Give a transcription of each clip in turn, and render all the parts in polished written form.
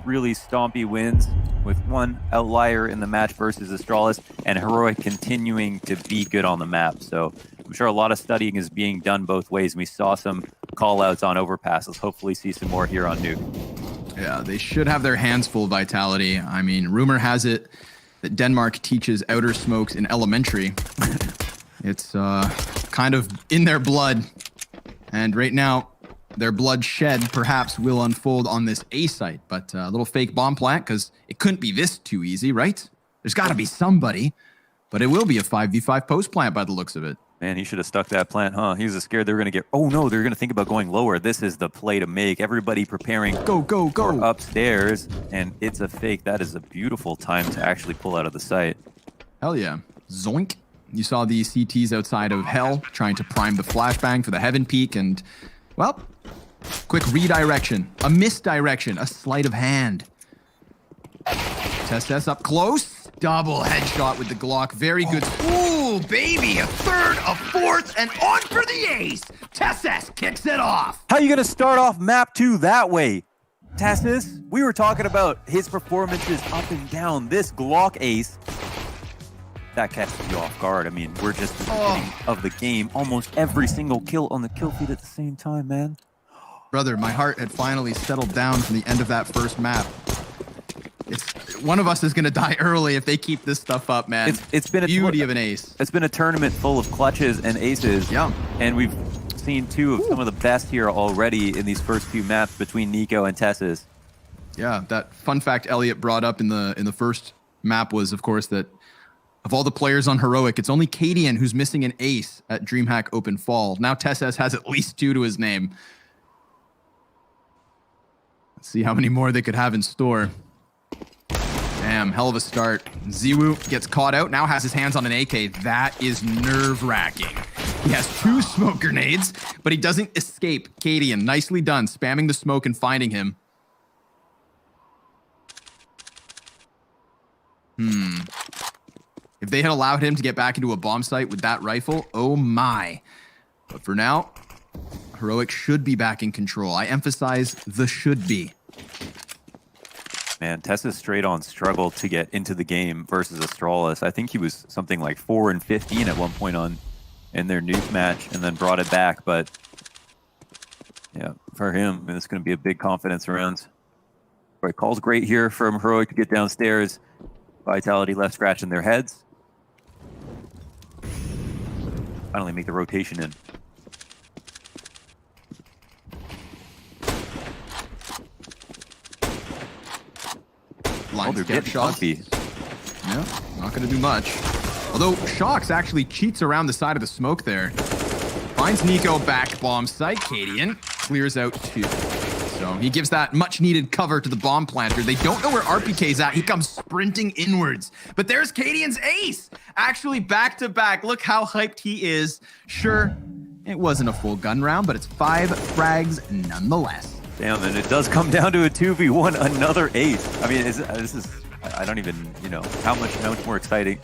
really stompy wins, with one outlier in the match versus Astralis, and Heroic continuing to be good on the map. So I'm sure a lot of studying is being done both ways. And we saw some call-outs on overpasses. Hopefully see some more here on Nuke. Yeah, they should have their hands full, Vitality. I mean, rumor has it that Denmark teaches outer smokes in elementary. It's kind of in their blood. And right now, their bloodshed perhaps will unfold on this A site, but a little fake bomb plant, because it couldn't be this too easy, right? There's got to be somebody, but it will be a 5v5 post plant by the looks of it. Man, he should have stuck that plant, huh? He was scared they were going to get... Oh, no, they're going to think about going lower. This is the play to make. Everybody preparing go for upstairs, and it's a fake. That is a beautiful time to actually pull out of the site. Hell yeah. Zoink. You saw the CTs outside of Hell trying to prime the flashbang for the Heaven Peak, and, well... Quick redirection, a misdirection, a sleight of hand. Tess up close. Double headshot with the Glock. Very good. Ooh, baby, a third, a fourth, and on for the ace. Tess kicks it off. How are you going to start off map 2 that way? Tessus, we were talking about his performances up and down. This Glock ace, that catches you off guard. I mean, we're just at the beginning of the game. Almost every single kill on the kill feed at the same time, man. Brother, my heart had finally settled down from the end of that first map. One of us is going to die early if they keep this stuff up, man. It's been a beauty of an ace. It's been a tournament full of clutches and aces. Yeah. And we've seen two of some of the best here already in these first few maps between Nico and Tessus. Yeah, that fun fact Elliot brought up in the first map was, of course, that of all the players on Heroic, it's only Cadian who's missing an ace at DreamHack Open Fall. Now Tessus has at least 2 to his name. See how many more they could have in store. Damn, hell of a start. Ziwu gets caught out, now has his hands on an AK. That is nerve-wracking. He has 2 smoke grenades, but he doesn't escape. Cadian, nicely done, spamming the smoke and finding him. If they had allowed him to get back into a bomb site with that rifle, oh my. But for now, Heroic should be back in control. I emphasize the should be. Man, Tessus straight on struggled to get into the game versus Astralis. I think he was something like 4-15 at one point in their Nuke match, and then brought it back. But yeah, for him, I mean, it's going to be a big confidence round. Right, call's great here from Heroic to get downstairs. Vitality left scratching their heads. Finally make the rotation in. Lines get shots. Yeah, not going to do much. Although Shocks actually cheats around the side of the smoke there. Finds Nico back bomb site. Cadian clears out 2. So he gives that much needed cover to the bomb planter. They don't know where RPK's at. He comes sprinting inwards. But there's Cadian's ace. Actually back to back. Look how hyped he is. Sure, it wasn't a full gun round, but it's 5 frags nonetheless. Damn, and it does come down to a 2v1, another ace. I mean, this is, I don't even, how much more exciting,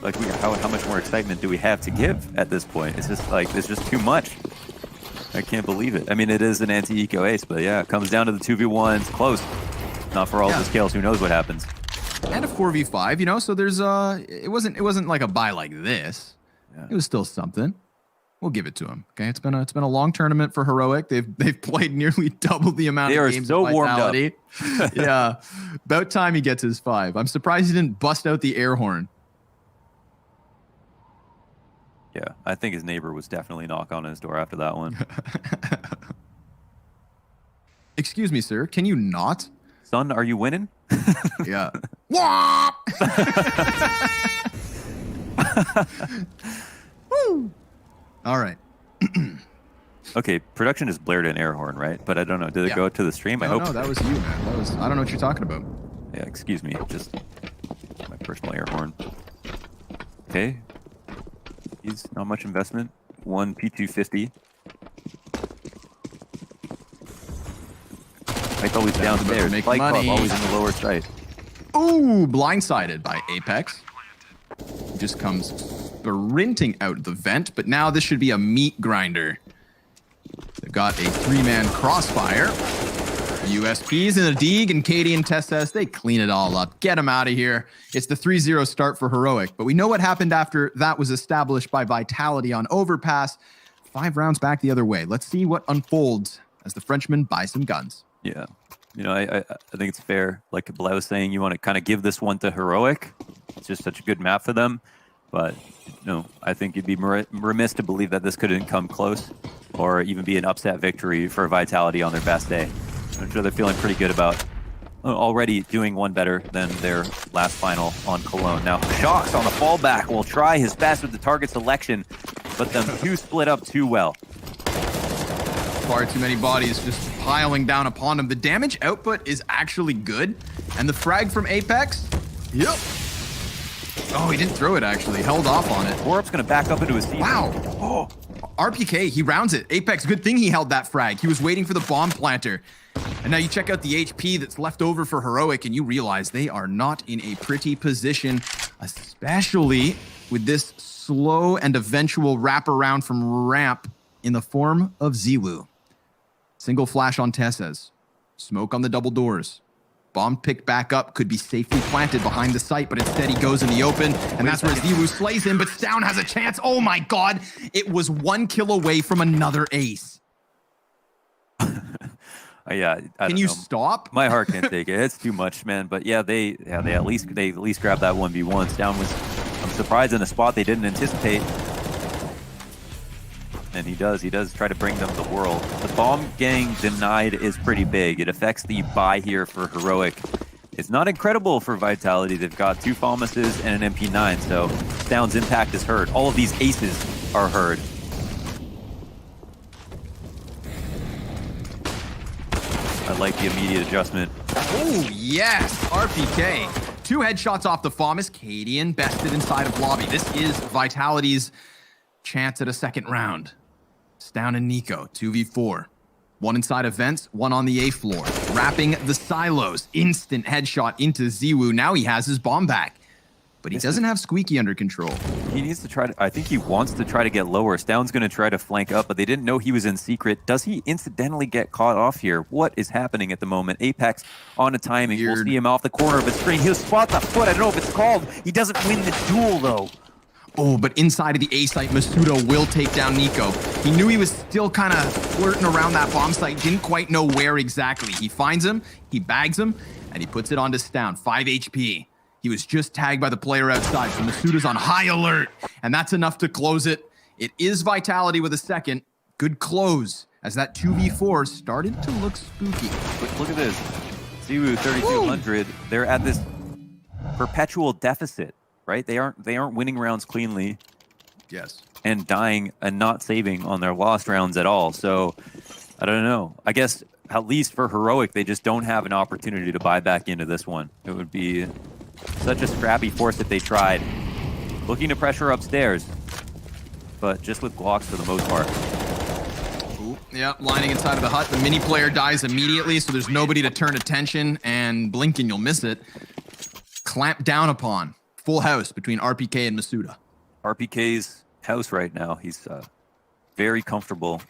like, how much more excitement do we have to give at this point? It's just like, it's just too much. I can't believe it. I mean, it is an anti-eco ace, but yeah, it comes down to the 2v1s, close. Not for all the scales, who knows what happens. And a 4v5, so there's, it wasn't like a buy like this. Yeah. It was still something. We'll give it to him. Okay, it's been a long tournament for Heroic. They've played nearly double the amount of games. They are so warmed up. Yeah, about time he gets his 5. I'm surprised he didn't bust out the air horn. Yeah, I think his neighbor was definitely knock on his door after that one. Excuse me, sir. Can you not? Son, are you winning? Yeah. Woo! All right. Okay, production just blared an air horn, right? But I don't know. Did it go to the stream? I hope. No, that was you, man. I don't know what you're talking about. Yeah, excuse me. Just my personal air horn. Okay. He's not much investment. 1 P250. Mike's always downstairs. Fight Club always in the lower site. Ooh, blindsided by Apex. He just comes sprinting out the vent, but now this should be a meat grinder. They've got a 3-man crossfire. USPs and a Deeg, and Katie and Tessess, they clean it all up. Get them out of here. It's the 3-0 start for Heroic. But we know what happened after that was established by Vitality on Overpass. 5 rounds back the other way. Let's see what unfolds as the Frenchman buys some guns. Yeah. You know, I think it's fair. Like Blau was saying, you want to kind of give this one to Heroic. It's just such a good map for them. But, you know, I think you'd be remiss to believe that this couldn't come close or even be an upset victory for Vitality on their best day. I'm sure they're feeling pretty good about already doing one better than their last final on Cologne. Now, Shocks on the fallback will try his best with the target selection, but them two split up too well. Far too many bodies just piling down upon him. The damage output is actually good. And the frag from Apex, yep. Oh, he didn't throw it, actually. Held off on it. Warup's going to back up into his seat. Wow. Oh, RPK, he rounds it. Apex, good thing he held that frag. He was waiting for the bomb planter. And now you check out the HP that's left over for Heroic, and you realize they are not in a pretty position, especially with this slow and eventual wraparound from Ramp in the form of Ziwu. Single flash on Tessas. Smoke on the double doors. Bomb picked back up, could be safely planted behind the site, but instead he goes in the open, and that's where Ziwu slays him, but Stown has a chance. Oh my god, it was 1 kill away from another ace. Yeah, I Can you know. stop? My heart can't take it. It's too much, man. But yeah, they at least grabbed that 1v1. Stown was, I'm surprised, in a spot they didn't anticipate. And he does try to bring them the world. The bomb gang denied is pretty big. It affects the buy here for Heroic. It's not incredible for Vitality. They've got 2 Falmuses and an MP9, so Stown's impact is heard. All of these aces are heard. I like the immediate adjustment. Oh, yes, RPK. 2 headshots off the Famas. Cadian bested inside of lobby. This is Vitality's chance at a second round. Stown and Nico, 2v4. 1 inside of vents, 1 on the A floor. Wrapping the silos. Instant headshot into Ziwu. Now he has his bomb back. But he doesn't have Squeaky under control. He needs to try to, I think he wants to try to get lower. Stown's going to try to flank up, but they didn't know he was in secret. Does he incidentally get caught off here? What is happening at the moment? Apex on a timing. Weird. We'll see him off the corner of his screen. He'll spot the foot. I don't know if it's called. He doesn't win the duel, though. Oh, but inside of the A site, Masuda will take down Nico. He knew he was still kind of flirting around that bomb site, didn't quite know where exactly. He finds him, he bags him, and he puts it onto Stown. 5 HP. He was just tagged by the player outside, so Masuda's on high alert, and that's enough to close it. It is Vitality with a second. Good close, as that 2v4 started to look spooky. But look at this. Ziwu 3200. They're at this perpetual deficit, right? They aren't winning rounds cleanly. Yes. And dying and not saving on their lost rounds at all. So I don't know. I guess at least for Heroic, they just don't have an opportunity to buy back into this one. It would be such a scrappy force if they tried. Looking to pressure upstairs, but just with Glocks for the most part. Ooh, yeah, lining inside of the hut. The mini player dies immediately, so there's nobody to turn attention, and blink and you'll miss it. Clamp down upon. Full house between RPK and Masuda. RPK's house right now. He's very comfortable.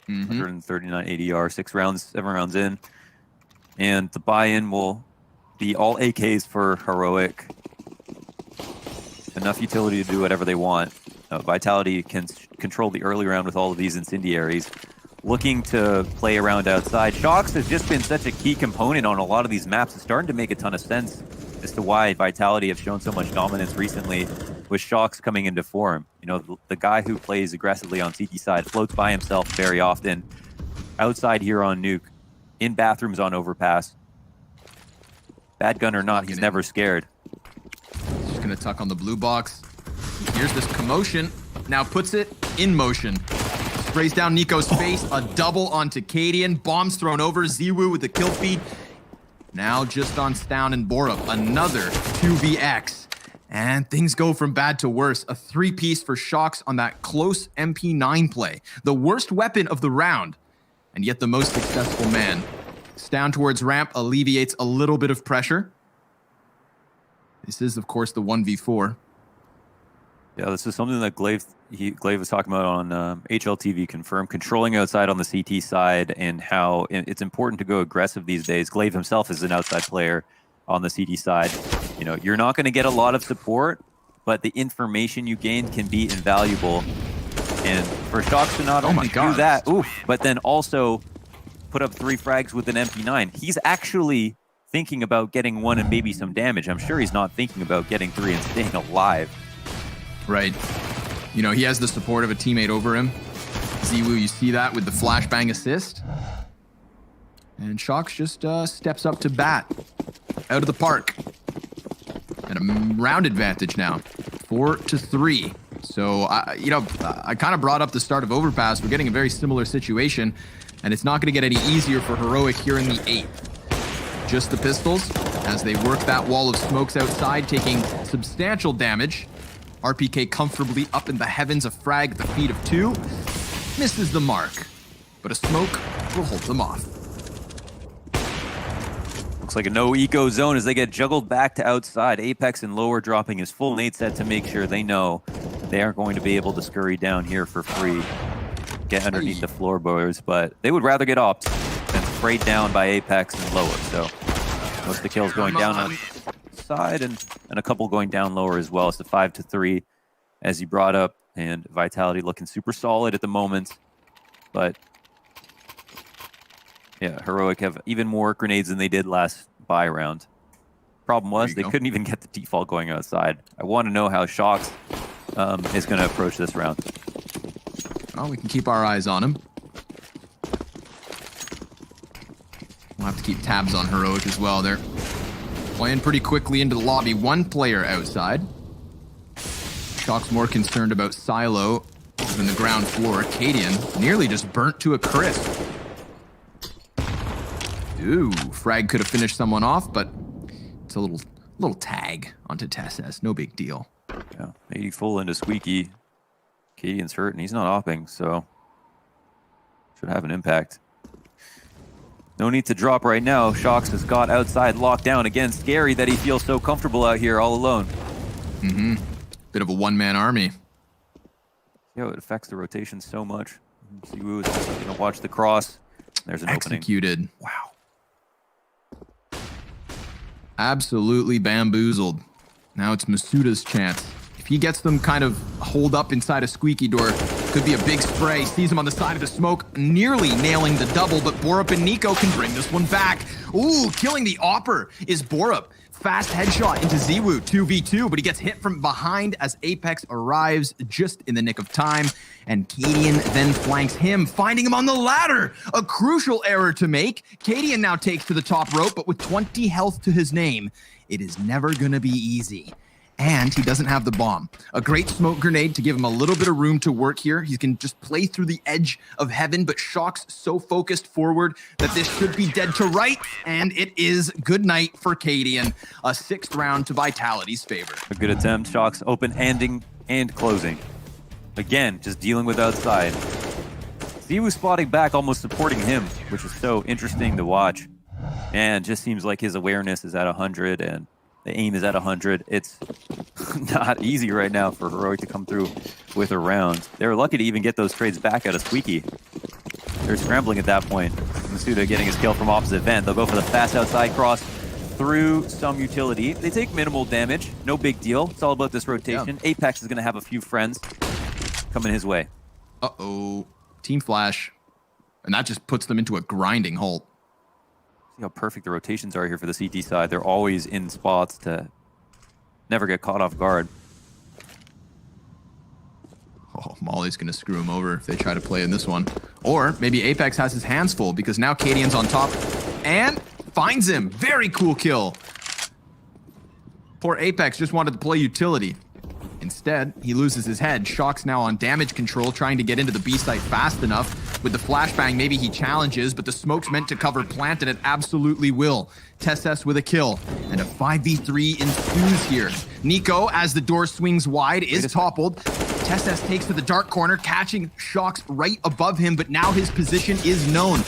139 ADR, 7 rounds in. And the buy-in will be all AKs for Heroic. Enough utility to do whatever they want. Vitality can control the early round with all of these incendiaries. Looking to play around outside. Shocks has just been such a key component on a lot of these maps. It's starting to make a ton of sense as to why Vitality have shown so much dominance recently with Shocks coming into form. You know, the guy who plays aggressively on CT side floats by himself very often. Outside here on Nuke. In bathrooms on Overpass. Bad gun or not, he's never scared. Just gonna tuck on the blue box. Here's this commotion. Now puts it in motion. Sprays down Nico's face. A double onto Cadian. Bombs thrown over. Ziwu with the kill feed. Now just on Stown and Borup. Another 2vx. And things go from bad to worse. A 3-piece for Shocks on that close MP9 play. The worst weapon of the round. And yet the most successful man. Stown towards ramp alleviates a little bit of pressure. This is, of course, the 1v4. Yeah, this is something that Glaive was talking about on HLTV Confirmed, controlling outside on the CT side and how it's important to go aggressive these days. Glaive himself is an outside player on the CT side. You know, you're not going to get a lot of support, but the information you gain can be invaluable. And for Shocks to not only do that, but then also put up 3 frags with an MP9, he's actually thinking about getting 1 and maybe some damage. I'm sure he's not thinking about getting 3 and staying alive. Right. You know, he has the support of a teammate over him. Ziwu, you see that with the flashbang assist. And Shocks just steps up to bat. Out of the park. And a round advantage now. 4-3. So, I kind of brought up the start of Overpass. We're getting a very similar situation. And it's not going to get any easier for Heroic here in the 8th. Just the pistols as they work that wall of smokes outside, taking substantial damage. RPK comfortably up in the heavens, a frag at the feet of 2. Misses the mark, but a smoke will hold them off. Looks like a no eco zone as they get juggled back to outside. Apex and Lower dropping his full nade set to make sure they know they aren't going to be able to scurry down here for free. Get underneath the floorboards, but they would rather get opt than sprayed down by Apex and Lower. So most of the kills going down on side and a couple going down lower as well. It's the 5-3 as he brought up, and Vitality looking super solid at the moment. But yeah, Heroic have even more grenades than they did last buy round. Problem was they couldn't even get the default going outside. I want to know how Shocks is going to approach this round. Well, we can keep our eyes on him. We'll have to keep tabs on Heroic as well. They're playing pretty quickly into the lobby. 1 player outside. Shock's more concerned about Silo than the ground floor. Cadian nearly just burnt to a crisp. Ooh, frag could have finished someone off, but it's a little tag onto TSS. No big deal. Yeah, 80 full into Squeaky. Cadian's hurt and he's not opping, so should have an impact. No need to drop right now. Shocks has got outside locked down. Again, scary that he feels so comfortable out here all alone. Mm-hmm. Bit of a one-man army. Yeah, it affects the rotation so much. Ziwu is also going to watch the cross. There's an Executed. Opening. Wow. Absolutely bamboozled. Now it's Masuda's chance. If he gets them kind of holed up inside a squeaky door, could be a big spray. Sees him on the side of the smoke, nearly nailing the double, but Borup and Nico can bring this one back. Ooh, killing the Opper is Borup. Fast headshot into Ziwu, 2v2, but he gets hit from behind as Apex arrives just in the nick of time, and Cadian then flanks him, finding him on the ladder. A crucial error to make. Cadian now takes to the top rope, but with 20 health to his name, it is never gonna be easy. And he doesn't have the bomb. A great smoke grenade to give him a little bit of room to work here. He can just play through the edge of heaven, but Shock's so focused forward that this should be dead to right, and it is good night for Cadian. A 6th round to Vitality's favor. A good attempt. Shocks open ending and closing. Again, just dealing with outside. Ziwu spotting back, almost supporting him, which is so interesting to watch. And just seems like his awareness is at 100 and the aim is at 100. It's not easy right now for Heroic to come through with a round. They were lucky to even get those trades back out of Squeaky. They're scrambling at that point. Masuda getting his kill from opposite vent. They'll go for the fast outside cross through some utility. They take minimal damage. No big deal. It's all about this rotation. Yeah. Apex is going to have a few friends coming his way. Uh-oh. Team flash. And that just puts them into a grinding halt. See how perfect the rotations are here for the CT side. They're always in spots to never get caught off guard. Oh, Molly's going to screw him over if they try to play in this one. Or maybe Apex has his hands full because now Cadian's on top and finds him. Very cool kill. Poor Apex just wanted to play utility. Instead, he loses his head. Shock's now on damage control, trying to get into the B site fast enough. With the flashbang, maybe he challenges, but the smoke's meant to cover plant, and it absolutely will. TSS with a kill, and a 5v3 ensues here. Nico, as the door swings wide, is toppled. TSS takes to the dark corner, catching Shock's right above him, but now his position is known.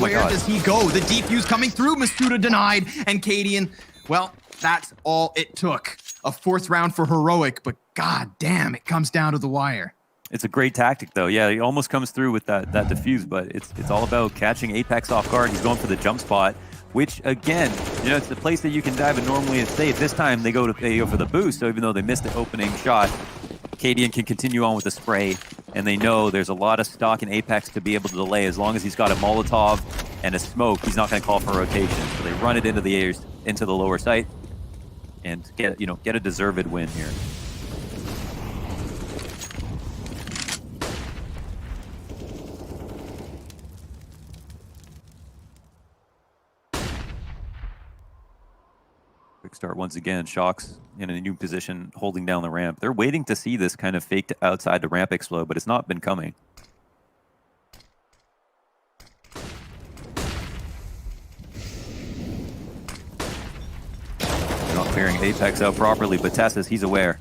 Where does he go? The defuse coming through, Masuda denied, and Cadian, well, that's all it took. a 4th round for Heroic, but god damn, it comes down to the wire. It's a great tactic, though. Yeah, he almost comes through with that defuse, but it's all about catching Apex off guard. He's going for the jump spot, which, again, you know, it's the place that you can dive and normally it's safe. This time they go for the boost, so even though they missed the opening shot, Cadian can continue on with the spray, and they know there's a lot of stock in Apex to be able to delay. As long as he's got a Molotov and a smoke, he's not going to call for rotation. So they run it into the lower site and get a deserved win here. Quick start once again. Shocks in a new position, holding down the ramp. They're waiting to see this kind of faked outside the ramp explode, but it's not been coming. They're not clearing Apex out properly, but Tess says he's aware.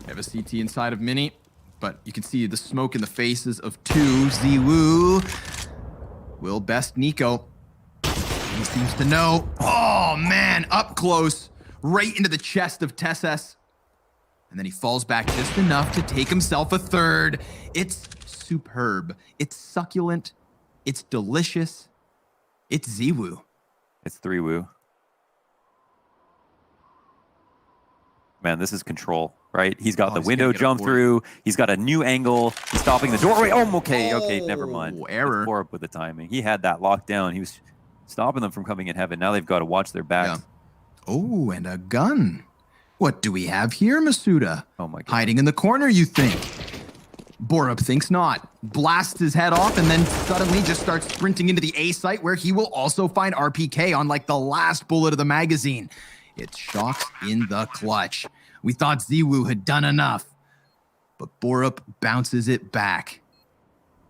They have a CT inside of Mini, but you can see the smoke in the faces of 2. Ziwu will best Nico. He seems to know. Oh, man, up close, right into the chest of Tesses. And then he falls back just enough to take himself a 3rd. It's superb. It's succulent. It's delicious. It's Ziwu. It's 3-woo. Man, this is control, right? He's got the window jump through. He's got a new angle. He's stopping the doorway. Oh, okay, never mind. Error. Poor up with the timing. He had that locked down. He was stopping them from coming in heaven. Now they've got to watch their backs. Yeah. Oh, and a gun. What do we have here, Masuda? Oh my God. Hiding in the corner, you think? Borup thinks not. Blasts his head off and then suddenly just starts sprinting into the A site where he will also find RPK on like the last bullet of the magazine. It's Shocks in the clutch. We thought Ziwu had done enough, but Borup bounces it back.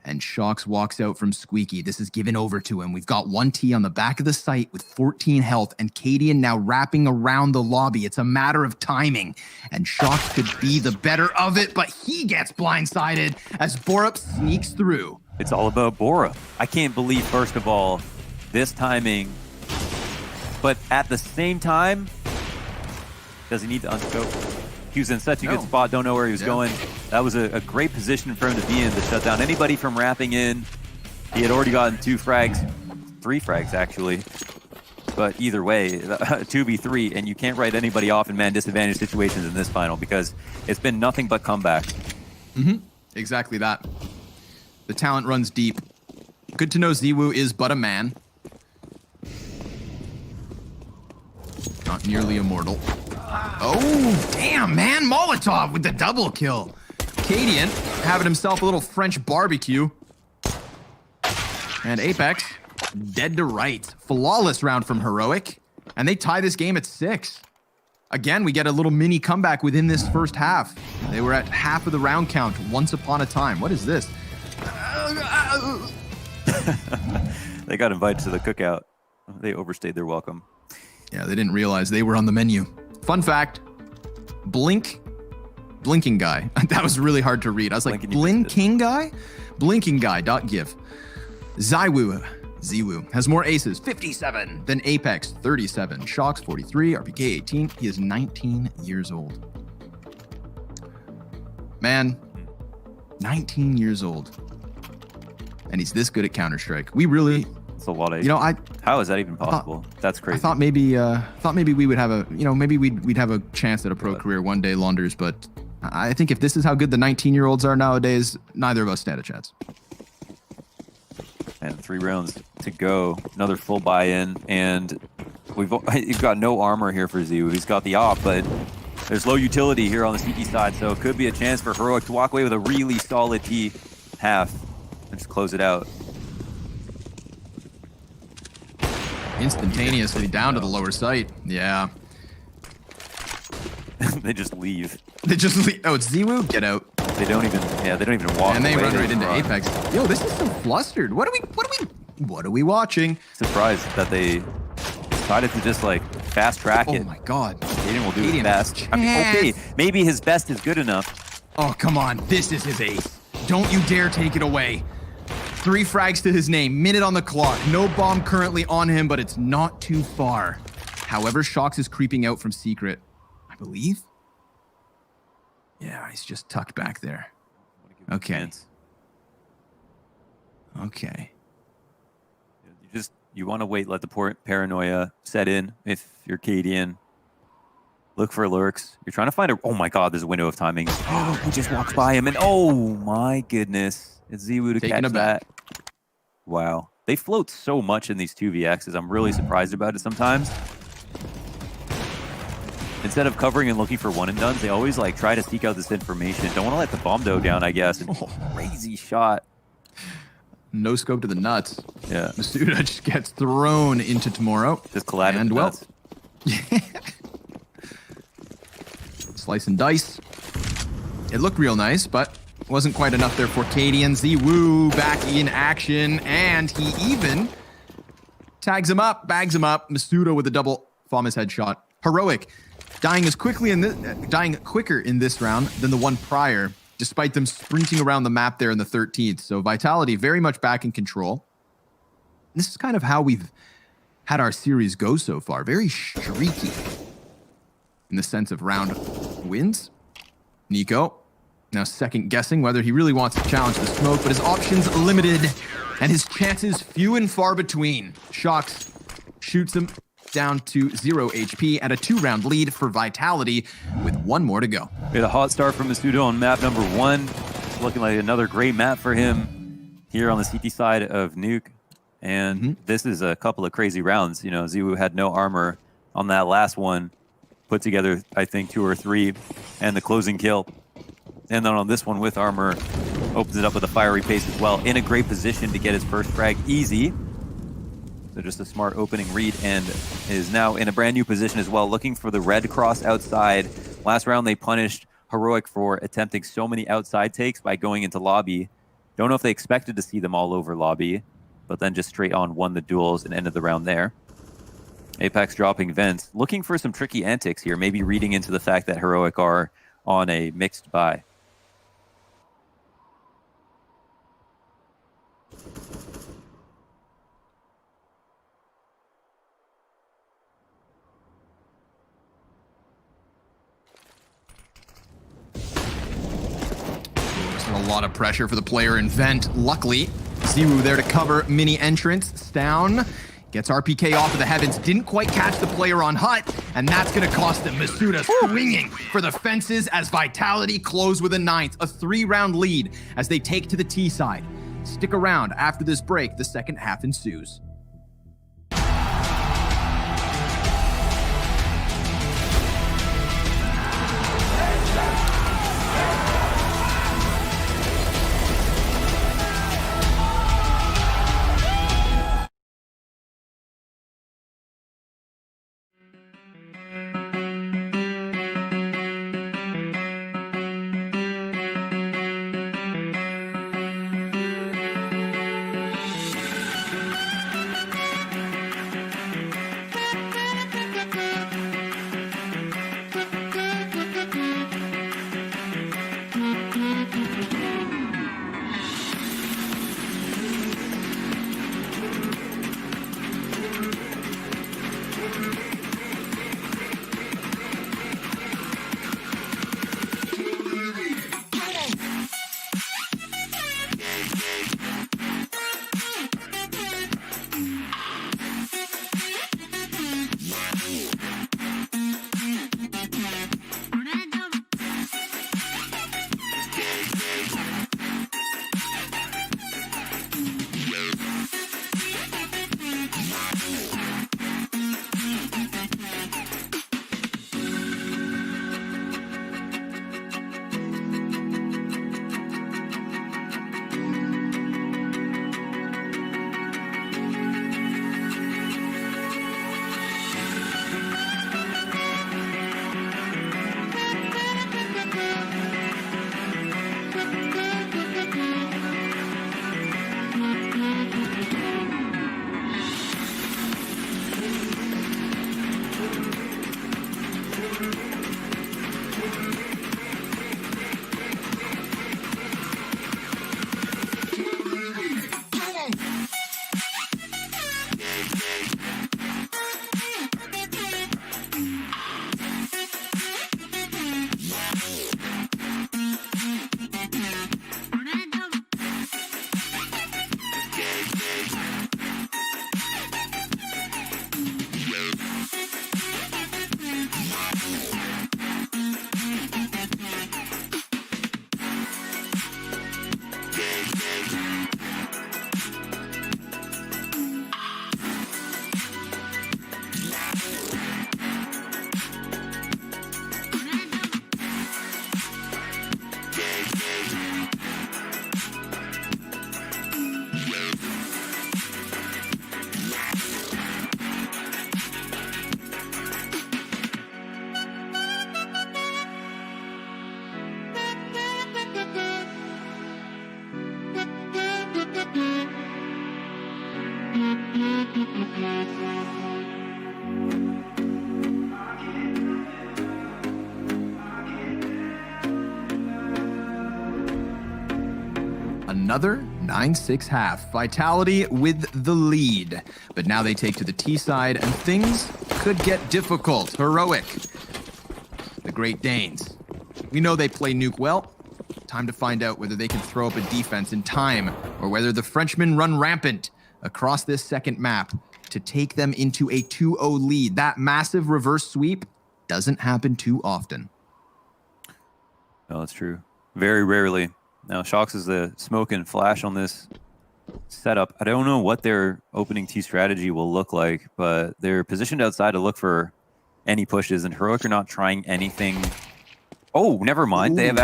And Shocks walks out from Squeaky. This is given over to him. We've got 1T on the back of the site with 14 health, and Cadian now wrapping around the lobby. It's a matter of timing, and Shocks could be the better of it, but he gets blindsided as Borup sneaks through. It's all about Borup. I can't believe, first of all, this timing, but at the same time, does he need to unscope? He was in such a good spot, don't know where he was going. That was a great position for him to be in to shut down anybody from wrapping in. He had already gotten 2 frags, 3 frags actually. But either way, 2v3, and you can't write anybody off in man disadvantage situations in this final because it's been nothing but comeback. Exactly that. The talent runs deep. Good to know Ziwu is but a man. Not nearly immortal. Oh, damn, man. Molotov with the double kill. Cadian having himself a little French barbecue. And Apex, dead to rights. Flawless round from Heroic. And they tie this game at 6. Again, we get a little mini comeback within this first half. They were at half of the round count once upon a time. What is this? They got invited to the cookout. They overstayed their welcome. Yeah, they didn't realize they were on the menu. Fun fact, Blinking Guy. That was really hard to read. I was like, Blinking Guy? Blinking Guy.give. Ziwu has more aces, 57, than Apex, 37. Shocks, 43. RPK, 18. He is 19 years old. Man, 19 years old. And he's this good at Counter-Strike. We really... It's a lot of... how is that even possible? That's crazy. I thought maybe we would have a... maybe we'd have a chance at a pro career one day, Launders, but I think if this is how good the 19-year-olds are nowadays, neither of us stand a chance. And 3 rounds to go. Another full buy-in, and we've got no armor here for Ziwu. He's got the op, but there's low utility here on the CT side, so it could be a chance for Heroic to walk away with a really solid T half and just close it out. Instantaneously down to the lower site. Yeah. They just leave. They just leave. Oh, it's Ziwu? Get out. They don't even walk. And they away. run right into Apex. Yo, this is so flustered. What are we watching? Surprised that they decided to just like fast track it. Oh my God. Cadian will do his best. I mean, okay, maybe his best is good enough. Oh, come on. This is his ace. Don't you dare take it away. 3 frags to his name, minute on the clock. No bomb currently on him, but it's not too far. However, Shocks is creeping out from Secret. I'm believe. Yeah, he's just tucked back there. Okay. Okay. You want to wait, let the paranoia set in if you're Cadian. Look for lurks. You're trying to find a... Oh my god, there's a window of timing. Oh, he just walks by him, and oh my goodness. It's Ziwu to catch that. Wow. They float so much in these 2vx's. I'm really surprised about it sometimes. Instead of covering and looking for one and dones, they always like try to seek out this information. Don't want to let the bomb dough down, I guess. Crazy shot. No scope to the nuts. Yeah. Masuda just gets thrown into tomorrow. Just collided and with nuts. Slice and dice. It looked real nice, but wasn't quite enough there for Cadian. Ziwu back in action, and he even tags him up, bags him up. Masuda with a double Famas headshot. Heroic dying quicker in this round than the one prior, despite them sprinting around the map there in the 13th. So Vitality very much back in control. This is kind of how we've had our series go so far. Very streaky in the sense of round wins. Nico now second guessing whether he really wants to challenge the smoke, but his options limited and his chances few and far between. Shox shoots him down to 0 HP and a 2-round lead for Vitality with one more to go. We had a hot start from Masuda on map number 1. It's looking like another great map for him here on the CT side of Nuke. And this is a couple of crazy rounds. You know, Ziwu had no armor on that last one. Put together, I think, 2 or 3, and the closing kill. And then on this one with armor, opens it up with a fiery pace as well. In a great position to get his first frag easy. So just a smart opening read, and is now in a brand new position as well, looking for the red cross outside. Last round they punished Heroic for attempting so many outside takes by going into lobby. Don't know if they expected to see them all over lobby, but then just straight on won the duels and ended the round there. Apex dropping vents, looking for some tricky antics here, maybe reading into the fact that Heroic are on a mixed buy. A lot of pressure for the player in vent. Luckily, Ziwu there to cover mini entrance. Down. Gets RPK off of the heavens. Didn't quite catch the player on hut, and that's going to cost them. Masuda swinging for the fences as Vitality close with a 9th. A 3-round lead as they take to the T side. Stick around after this break. The second half ensues. Another 9-6 half. Vitality with the lead. But now they take to the T side, and things could get difficult. Heroic. The Great Danes. We know they play Nuke well. Time to find out whether they can throw up a defense in time, or whether the Frenchmen run rampant across this second map to take them into a 2-0 lead. That massive reverse sweep doesn't happen too often. No, that's true. Very rarely. Now, Shocks is the smoke and flash on this setup. I don't know what their opening T strategy will look like, but they're positioned outside to look for any pushes, and Heroic are not trying anything. Oh, never mind. Ooh. They've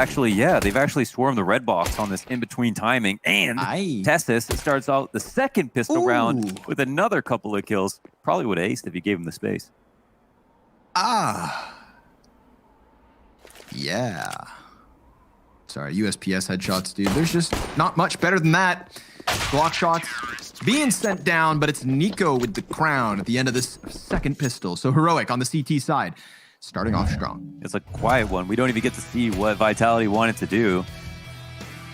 actually swarmed the red box on this in-between timing, and Testis starts out the second pistol round with another couple of kills. Probably would have aced if you gave him the space. Yeah. Sorry, USPS headshots, dude. There's just not much better than that. Block shots being sent down, but it's Nico with the crown at the end of this second pistol. So Heroic on the CT side, starting off strong. It's a quiet one. We don't even get to see what Vitality wanted to do.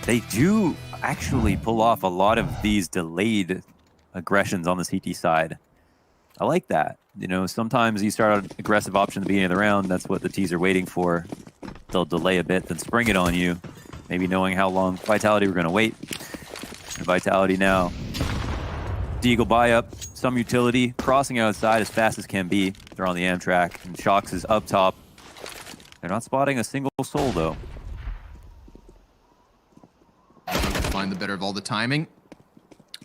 They do actually pull off a lot of these delayed aggressions on the CT side. I like that. You know, sometimes you start an aggressive option at the beginning of the round. That's what the T's are waiting for. They'll delay a bit, then spring it on you, maybe knowing how long Vitality were going to wait. And Vitality now. Deagle buy up, some utility, crossing outside as fast as can be. They're on the Amtrak, and Shocks is up top. They're not spotting a single soul, though. Find the better of all the timing.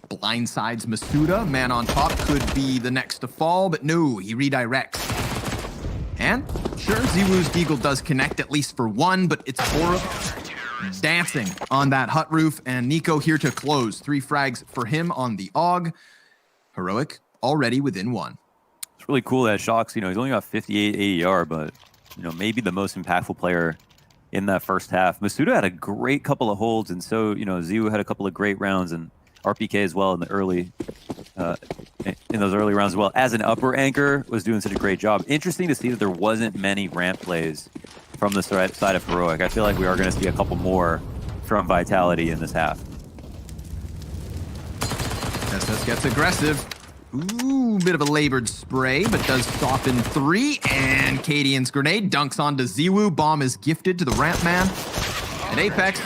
Blindsides Masuda, man on top, could be the next to fall, but no, he redirects. And sure, Ziwoo's Deagle does connect at least for one, but it's Borup dancing on that hut roof, and Nico here to close. 3 frags for him on the AUG. Heroic already within 1. It's really cool that Shocks, you know, he's only got 58 AER, but, you know, maybe the most impactful player in that first half. Masuda had a great couple of holds, and so, you know, Ziwoo had a couple of great rounds, and RPK as well in the early, in those early rounds as well. As an upper anchor, was doing such a great job. Interesting to see that there wasn't many ramp plays from the side of Heroic. I feel like we are going to see a couple more from Vitality in this half. SS gets aggressive. Ooh, bit of a labored spray, but does soften 3. And Cadian's grenade dunks onto Ziwoo. Bomb is gifted to the ramp man. And Apex,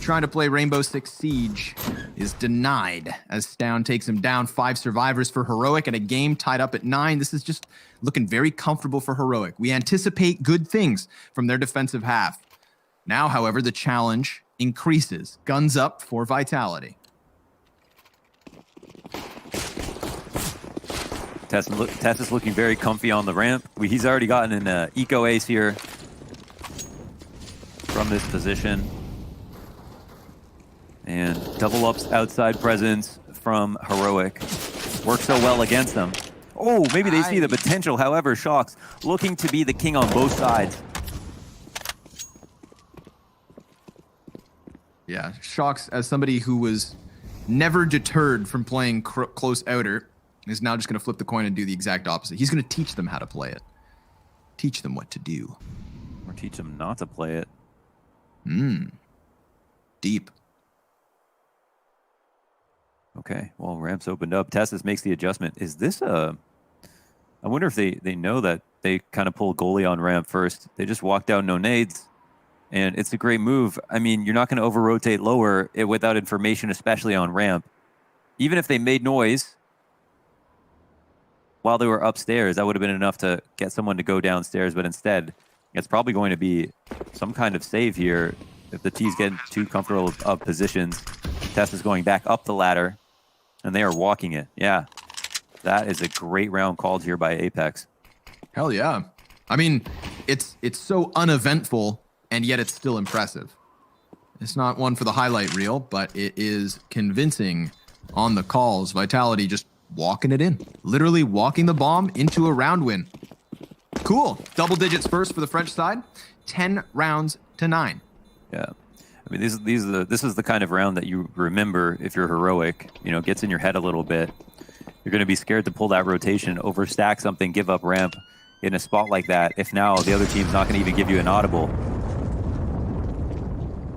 trying to play Rainbow Six Siege, is denied as Stown takes him down. 5 survivors for Heroic and a game tied up at 9. This is just looking very comfortable for Heroic. We anticipate good things from their defensive half. Now, however, the challenge increases. Guns up for Vitality. Tess is looking very comfy on the ramp. He's already gotten an eco ace here from this position. And double ups outside presence from Heroic. Works so well against them. Oh, maybe they see the potential. However, Shocks looking to be the king on both sides. Yeah, Shocks, as somebody who was never deterred from playing close outer, is now just going to flip the coin and do the exact opposite. He's going to teach them how to play it. Teach them what to do. Or teach them not to play it. Deep. Okay, well, ramps opened up. Testis makes the adjustment. Is this a... I wonder if they know that they kind of pull goalie on ramp first. They just walk down no nades, and it's a great move. I mean, you're not going to over-rotate lower without information, especially on ramp. Even if they made noise while they were upstairs, that would have been enough to get someone to go downstairs, but instead, it's probably going to be some kind of save here if the T's get too comfortable of positions. Tess is going back up the ladder, and they are walking it. Yeah, that is a great round called here by Apex. Hell yeah. I mean, it's so uneventful, and yet it's still impressive. It's not one for the highlight reel, but it is convincing on the calls. Vitality just walking it in. Literally walking the bomb into a round win. Cool. Double digits first for the French side. 10 rounds to 9. Yeah. I mean, this is the kind of round that you remember if you're Heroic. You know, gets in your head a little bit. You're going to be scared to pull that rotation, overstack something, give up ramp in a spot like that. If now the other team's not going to even give you an audible.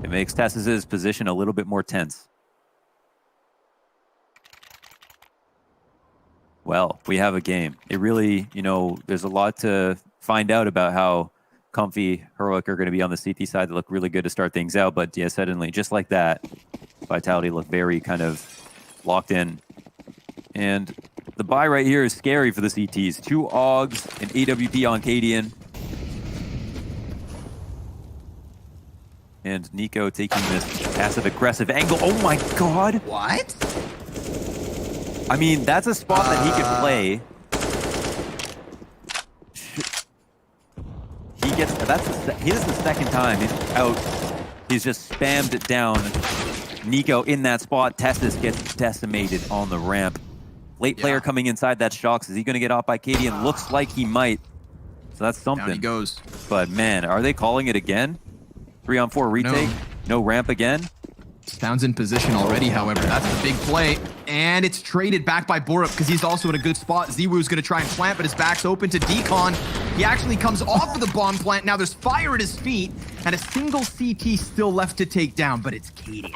It makes Tess's position a little bit more tense. Well, we have a game. It really, there's a lot to find out about how comfy Heroic are going to be on the CT side. They look really good to start things out, but yeah, suddenly, just like that, Vitality look very kind of locked in. And the buy right here is scary for the CTs. 2 AUGs, an AWP on Cadian. And Nico taking this passive-aggressive angle. Oh my god! What? I mean, that's a spot that he can play. He is the second time he's out. He's just spammed it down. Nico in that spot. Testis gets decimated on the ramp. Late player coming inside that Shocks. Is he going to get off by Cadian? Looks like he might. So that's something. Down he goes. But man, are they calling it again? 3-on-4 retake? No ramp again? Sounds in position already, however. That's the big play. And it's traded back by Borup because he's also in a good spot. Ziwoo's going to try and plant, but his back's open to Decon. He actually comes off of the bomb plant. Now there's fire at his feet, and a single CT still left to take down, but it's Cadian.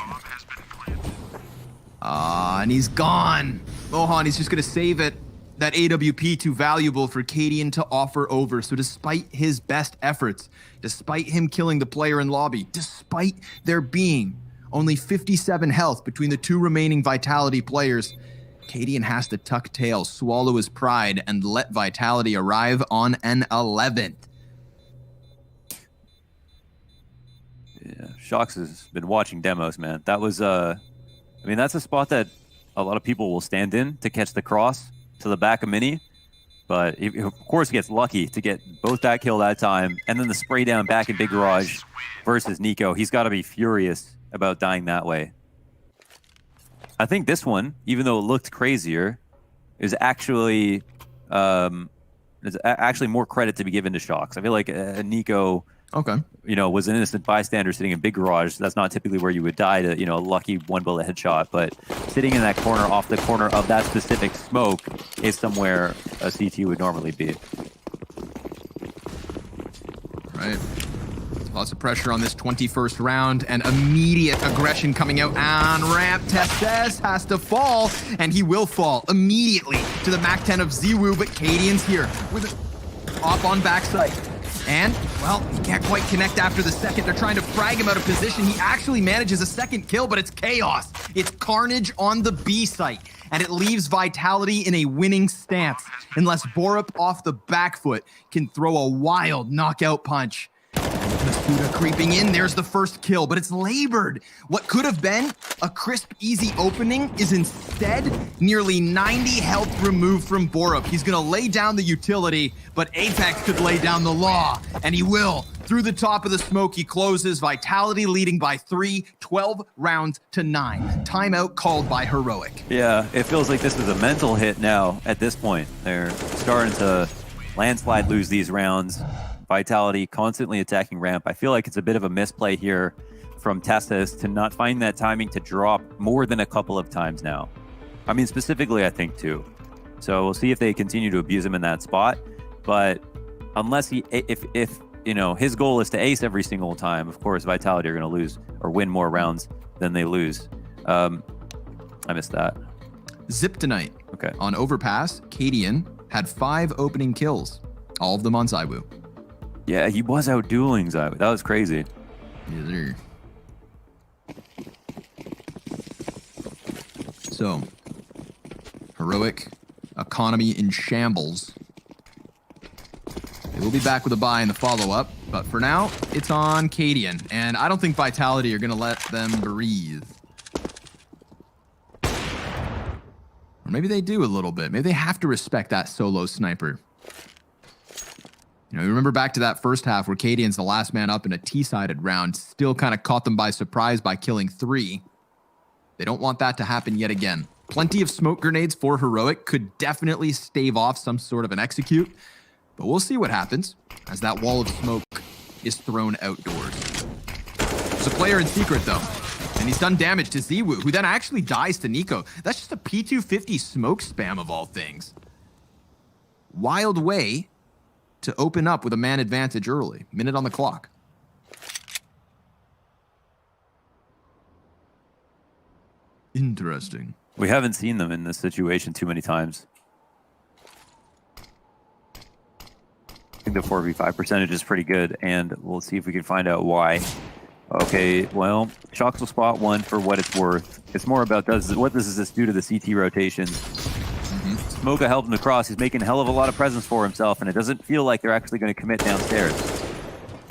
And he's gone. Mohan, he's just going to save it. That AWP too valuable for Cadian to offer over. So despite his best efforts, despite him killing the player in lobby, despite there being only 57 health between the 2 remaining Vitality players, Cadian has to tuck tail, swallow his pride, and let Vitality arrive on an 11th. Yeah, Shocks has been watching demos, man. That was, that's a spot that a lot of people will stand in to catch the cross to the back of Mini. But he, of course, gets lucky to get both that kill that time, and then the spray down back in Big Garage versus Nico. He's got to be furious about dying that way. I think this one, even though it looked crazier, is actually more credit to be given to Shocks. I feel like Nico, was an innocent bystander sitting in Big Garage. That's not typically where you would die to, a lucky 1 bullet headshot. But sitting in that corner, off the corner of that specific smoke, is somewhere a CT would normally be. Right. Lots of pressure on this 21st round, and immediate aggression coming out on ramp. Testes has to fall, and he will fall immediately to the Mac 10 of Ziwoo, but Cadian's here with it off on backside. And, well, he can't quite connect after the second. They're trying to frag him out of position. He actually manages a second kill, but it's chaos. It's carnage on the B site, and it leaves Vitality in a winning stance unless Borup off the back foot can throw a wild knockout punch. Masuda creeping in, there's the first kill, but it's labored. What could have been a crisp, easy opening is instead nearly 90 health removed from Borup. He's gonna lay down the utility, but Apex could lay down the law, and he will. Through the top of the smoke, he closes. Vitality leading by 3, 12 rounds to 9. Timeout called by Heroic. Yeah, it feels like this is a mental hit now at this point. They're starting to landslide lose these rounds. Vitality constantly attacking ramp. I feel like it's a bit of a misplay here from Testis to not find that timing to drop more than a couple of times now. I mean, specifically, I think 2. So we'll see if they continue to abuse him in that spot. But unless if his goal is to ace every single time, of course, Vitality are going to lose or win more rounds than they lose. I missed that. Zip tonight. Okay. On Overpass, Cadian had 5 opening kills, all of them on Ziwoo. Yeah, he was out dueling Ziwoo. That was crazy. Yes, sir. So, Heroic, economy in shambles. They will be back with a buy in the follow-up, but for now, it's on Cadian, and I don't think Vitality are going to let them breathe. Or maybe they do a little bit. Maybe they have to respect that solo sniper. You remember back to that first half where Cadian's the last man up in a T-sided round, still kind of caught them by surprise by killing 3. They don't want that to happen yet again. Plenty of smoke grenades for Heroic could definitely stave off some sort of an execute, but we'll see what happens as that wall of smoke is thrown outdoors. There's a player in secret though, and he's done damage to Ziwoo, who then actually dies to Nico. That's just a P250 smoke spam of all things. Wild way to open up with a man advantage early. Minute on the clock. Interesting. We haven't seen them in this situation too many times. I think the 4v5 percentage is pretty good, and we'll see if we can find out why. Okay, well, Shox will spot one for what it's worth. It's more about what does this do to the CT rotations. Smoka helped him across. He's making a hell of a lot of presence for himself, and it doesn't feel like they're actually going to commit downstairs.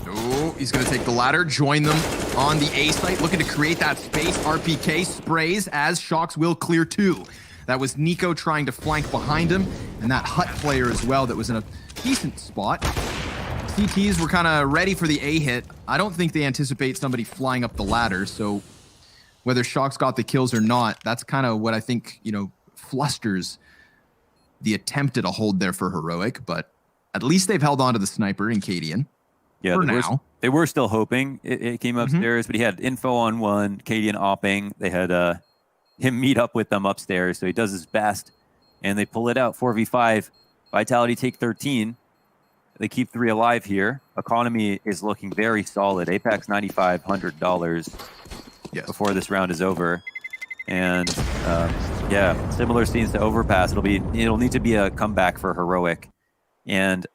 Oh, he's going to take the ladder, join them on the A site, looking to create that space. RPK sprays as Shox will clear 2. That was Nico trying to flank behind him, and that Hut player as well that was in a decent spot. CTs were kind of ready for the A hit. I don't think they anticipate somebody flying up the ladder, so whether Shox got the kills or not, that's kind of what I think, you know, flusters the attempt at a hold there for Heroic, but at least they've held on to the sniper in Cadian. Yeah, for now. They were still hoping it came upstairs, but he had info on one, Cadian opping. They had him meet up with them upstairs, so he does his best, and they pull it out 4v5. Vitality take 13. They keep 3 alive here. Economy is looking very solid. Apex $9,500 before this round is over. And yeah, similar scenes to Overpass. It'll need to be a comeback for Heroic. And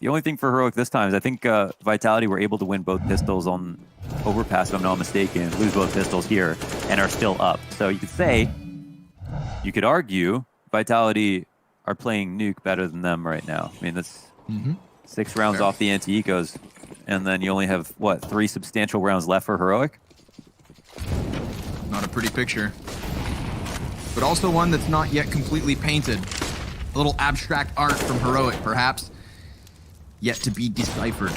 the only thing for Heroic this time is I think Vitality were able to win both pistols on Overpass, if I'm not mistaken, lose both pistols here, and are still up. So you could argue Vitality are playing Nuke better than them right now. I mean, that's 6 rounds off the anti-ecos, and then you only have, what, 3 substantial rounds left for Heroic? Not a pretty picture. But also one that's not yet completely painted. A little abstract art from Heroic, perhaps, yet to be deciphered.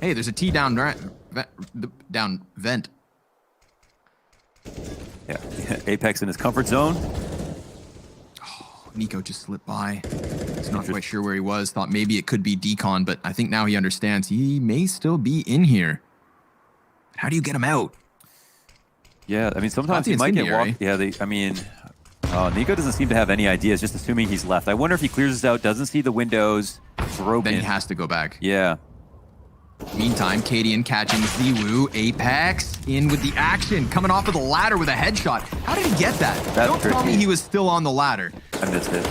Hey, there's a T down vent. Yeah, Apex in his comfort zone. Nico just slipped by. He's not quite sure where he was. Thought maybe it could be decon, but I think now he understands he may still be in here. How do you get him out? Yeah, I mean, sometimes he might get walked. Yeah, Nico doesn't seem to have any ideas, just assuming he's left. I wonder if he clears this out, doesn't see the windows, broken. Then he has to go back. Yeah. Meantime, Cadian catching Ziwu. Apex in with the action, coming off of the ladder with a headshot. How did he get that? Don't tell me he was still on the ladder. I missed it.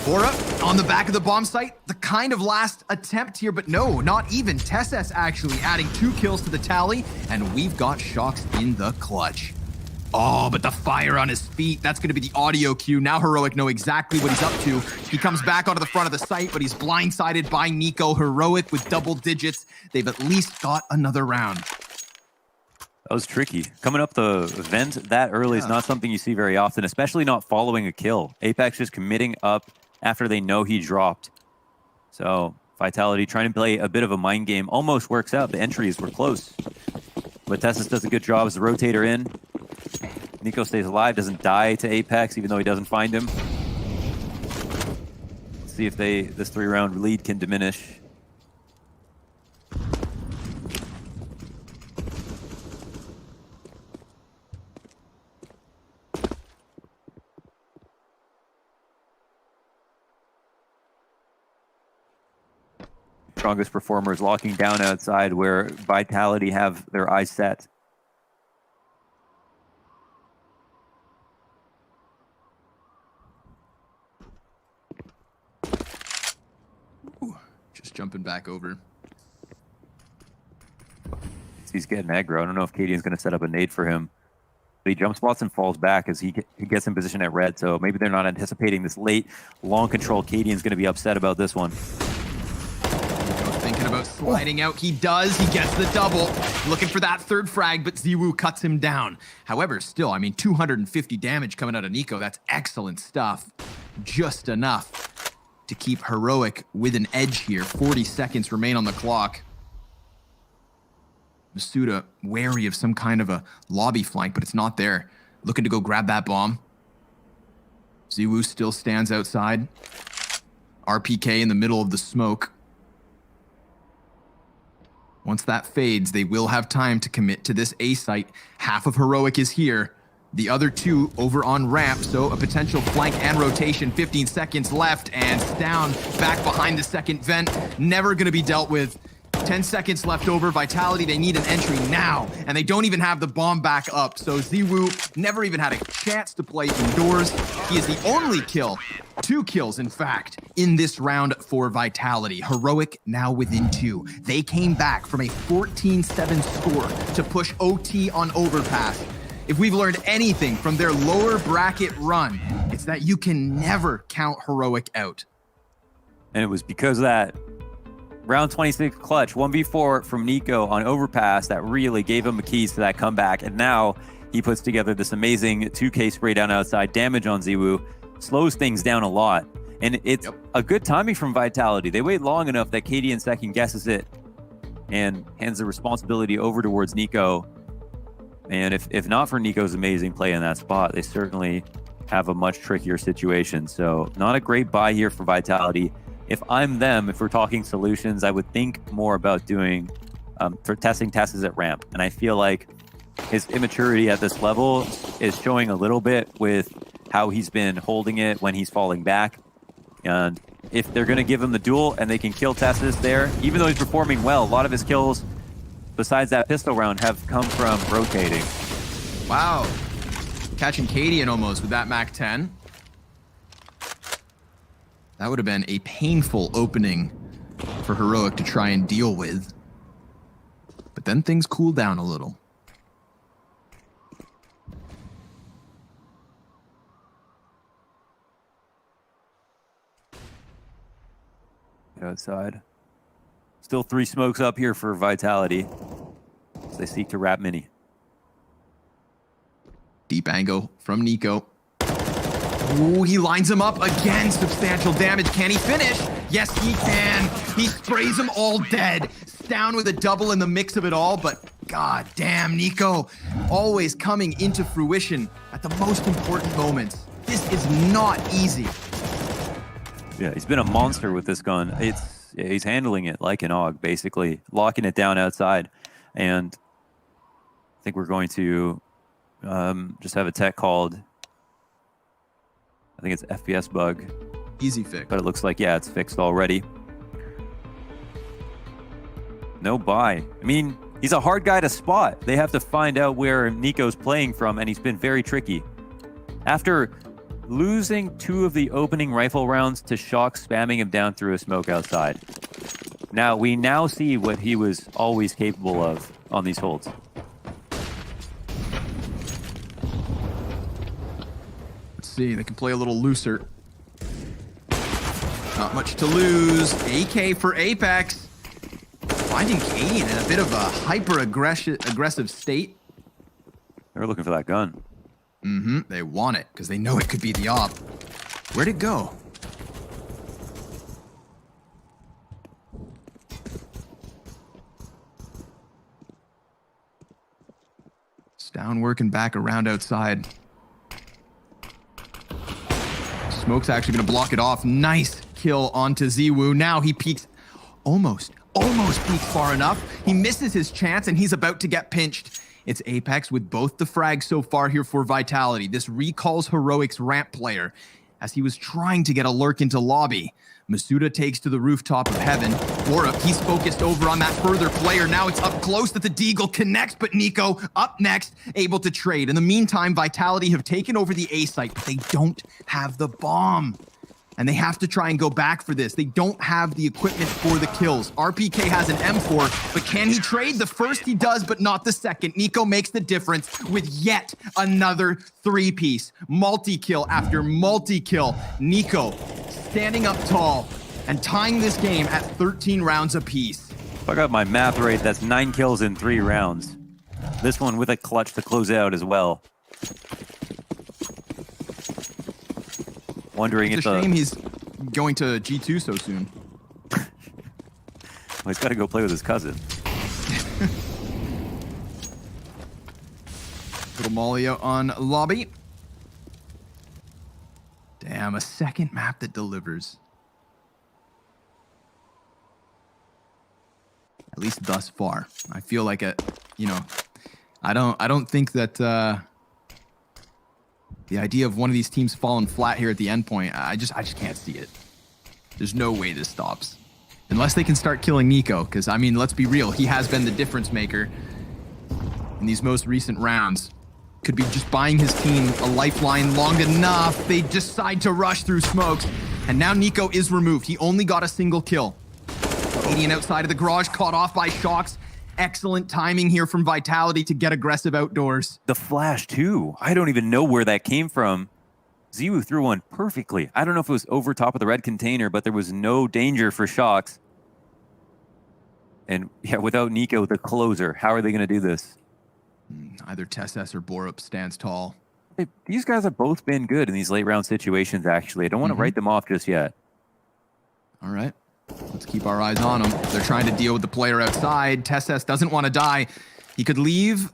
Bora on the back of the bomb site. The kind of last attempt here, but no, not even. Tesses actually adding 2 kills to the tally, and we've got Shox in the clutch. Oh, but the fire on his feet, that's going to be the audio cue. Now Heroic know exactly what he's up to. He comes back onto the front of the site, but he's blindsided by Nico. Heroic with double digits. They've at least got another round. That was tricky. Coming up the vent that early is not something you see very often, especially not following a kill. Apex just committing up after they know he dropped. So Vitality trying to play a bit of a mind game almost works out. The entries were close. But Tessus does a good job as the rotator in. Nico stays alive, doesn't die to Apex, even though he doesn't find him. Let's see if this 3-round lead can diminish. Strongest performers locking down outside where Vitality have their eyes set. Just jumping back over. He's getting aggro. I don't know if Cadian's going to set up a nade for him. But he jump spots and falls back as he gets in position at red. So maybe they're not anticipating this late, long control. Cadian's going to be upset about this one. Thinking about sliding out. He does. He gets the double. Looking for that 3rd frag, but Ziwu cuts him down. However, still, I mean, 250 damage coming out of Nico. That's excellent stuff. Just enough to keep Heroic with an edge here. 40 seconds remain on the clock. Masuda wary of some kind of a lobby flank, but it's not there. Looking to go grab that bomb. Ziwu still stands outside. RPK in the middle of the smoke. Once that fades, they will have time to commit to this A site. Half of Heroic is here. The other 2 over on ramp, so a potential flank and rotation. 15 seconds left, and down back behind the second vent. Never going to be dealt with. 10 seconds left over. Vitality, they need an entry now, and they don't even have the bomb back up. So ZywOo never even had a chance to play indoors. He is the only kill, 2 kills in fact, in this round for Vitality. Heroic now within 2. They came back from a 14-7 score to push OT on Overpass. If we've learned anything from their lower bracket run, it's that you can never count Heroic out. And it was because of that round 26 clutch 1v4 from Nico on Overpass that really gave him the keys to that comeback. And now he puts together this amazing 2K spray down outside damage on ZywOo, slows things down a lot. And it's a good timing from Vitality. They wait long enough that Cadian second guesses it and hands the responsibility over towards Nico. And if not for Nico's amazing play in that spot, they certainly have a much trickier situation. So not a great buy here for Vitality. If I'm them, if we're talking solutions, I would think more about doing for testing tests at ramp. And I feel like his immaturity at this level is showing a little bit with how he's been holding it when he's falling back. And if they're going to give him the duel and they can kill Tessus there, even though he's performing well, a lot of his kills besides that pistol round have come from rotating. Wow. Catching Cadian almost with that Mac 10. That would have been a painful opening for Heroic to try and deal with. But then things cooled down a little. Outside. Still 3 smokes up here for Vitality as they seek to wrap Mini. Deep angle from Nico. Ooh, he lines him up again. Substantial damage. Can he finish? Yes, he can. He sprays them all dead. Down with a double in the mix of it all, but god damn, Nico always coming into fruition at the most important moments. This is not easy. Yeah, he's been a monster with this gun. He's handling it like an AUG, basically locking it down outside. And I think we're going to just have a tech called, I think it's FPS bug. Easy fix. But it looks like, yeah, it's fixed already. No buy. I mean, he's a hard guy to spot. They have to find out where Nico's playing from, and he's been very tricky. After losing 2 of the opening rifle rounds to Shock spamming him down through a smoke outside. Now, we now see what he was always capable of on these holds. Let's see, they can play a little looser. Not much to lose. AK for Apex. Finding Cadian in a bit of a hyper-aggressive state. They're looking for that gun. Mm-hmm. They want it because they know it could be the op. Where'd it go? It's down working back around outside. Smoke's actually going to block it off. Nice kill onto ZywOo. Now he peeks almost peeks far enough. He misses his chance and he's about to get pinched. It's Apex with both the frags so far here for Vitality. This recalls Heroic's ramp player as he was trying to get a lurk into lobby. Masuda takes to the rooftop of heaven. Borup, he's focused over on that further player. Now it's up close that the Deagle connects, but Nico up next, able to trade. In the meantime, Vitality have taken over the A site, but they don't have the bomb. And they have to try and go back for this. They don't have the equipment for the kills. RPK has an M4, but can he trade? The first he does, but not the second. Nico makes the difference with yet another 3-piece. Multi-kill after multi-kill. Nico standing up tall and tying this game at 13 rounds apiece. If I got my math right, that's 9 kills in 3 rounds. This one with a clutch to close out as well. Wondering it's a shame he's going to G2 so soon. Well, he's got to go play with his cousin. Little Molly out on lobby. Damn, a second map that delivers. At least thus far. I feel like I don't think that the idea of one of these teams falling flat here at the end point, I just can't see it. There's no way this stops. Unless they can start killing Nico, because, I mean, let's be real. He has been the difference maker in these most recent rounds. Could be just buying his team a lifeline long enough. They decide to rush through smokes. And now Nico is removed. He only got a single kill. Canadian outside of the garage, caught off by Shocks. Excellent timing here from Vitality to get aggressive outdoors. The flash, too. I don't even know where that came from. Ziwu threw one perfectly. I don't know if it was over top of the red container, but there was no danger for Shocks. And yeah, without Nico, the closer, how are they going to do this? Either TSS or Borup stands tall. Hey, these guys have both been good in these late round situations, actually. I don't want to write them off just yet. All right. Let's keep our eyes on them. They're trying to deal with the player outside. TSS doesn't want to die. He could leave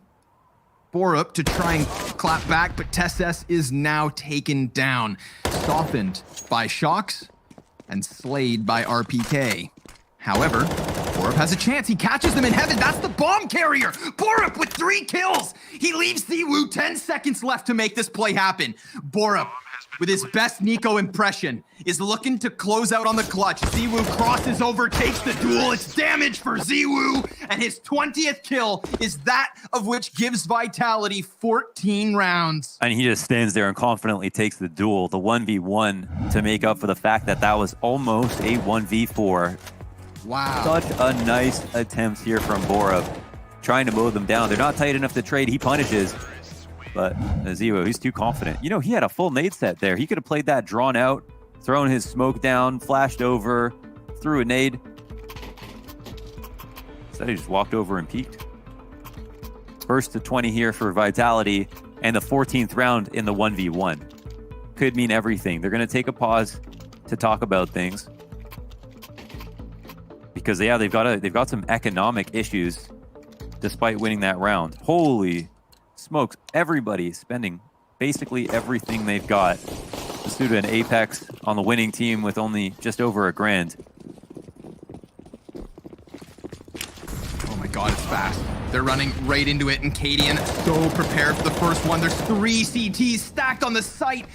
Borup to try and clap back, but TSS is now taken down. Softened by Shocks and slayed by RPK. However, Borup has a chance. He catches them in heaven. That's the bomb carrier. Borup with 3 kills. He leaves Ziwu 10 seconds left to make this play happen. Borup, with his best Nico impression, is looking to close out on the clutch. Ziwu crosses over, takes the duel. It's damage for Ziwu, and his 20th kill is that of which gives Vitality 14 rounds. And he just stands there and confidently takes the duel, the 1v1, to make up for the fact that that was almost a 1v4. Wow. Such a nice attempt here from Borup, trying to mow them down. They're not tight enough to trade. He punishes. But Ziwu, he's too confident. You know, he had a full nade set there. He could have played that drawn out, thrown his smoke down, flashed over, threw a nade. Instead, he just walked over and peeked. First to 20 here for Vitality, and the 14th round in the 1v1. Could mean everything. They're going to take a pause to talk about things. Because, yeah, they've got some economic issues despite winning that round. Holy smokes, everybody spending basically everything they've got. Masuda and Apex on the winning team with only just over $1,000. Oh my god, it's fast. They're running right into it, and Cadian so prepared for the first one. There's 3 CTs stacked on the site.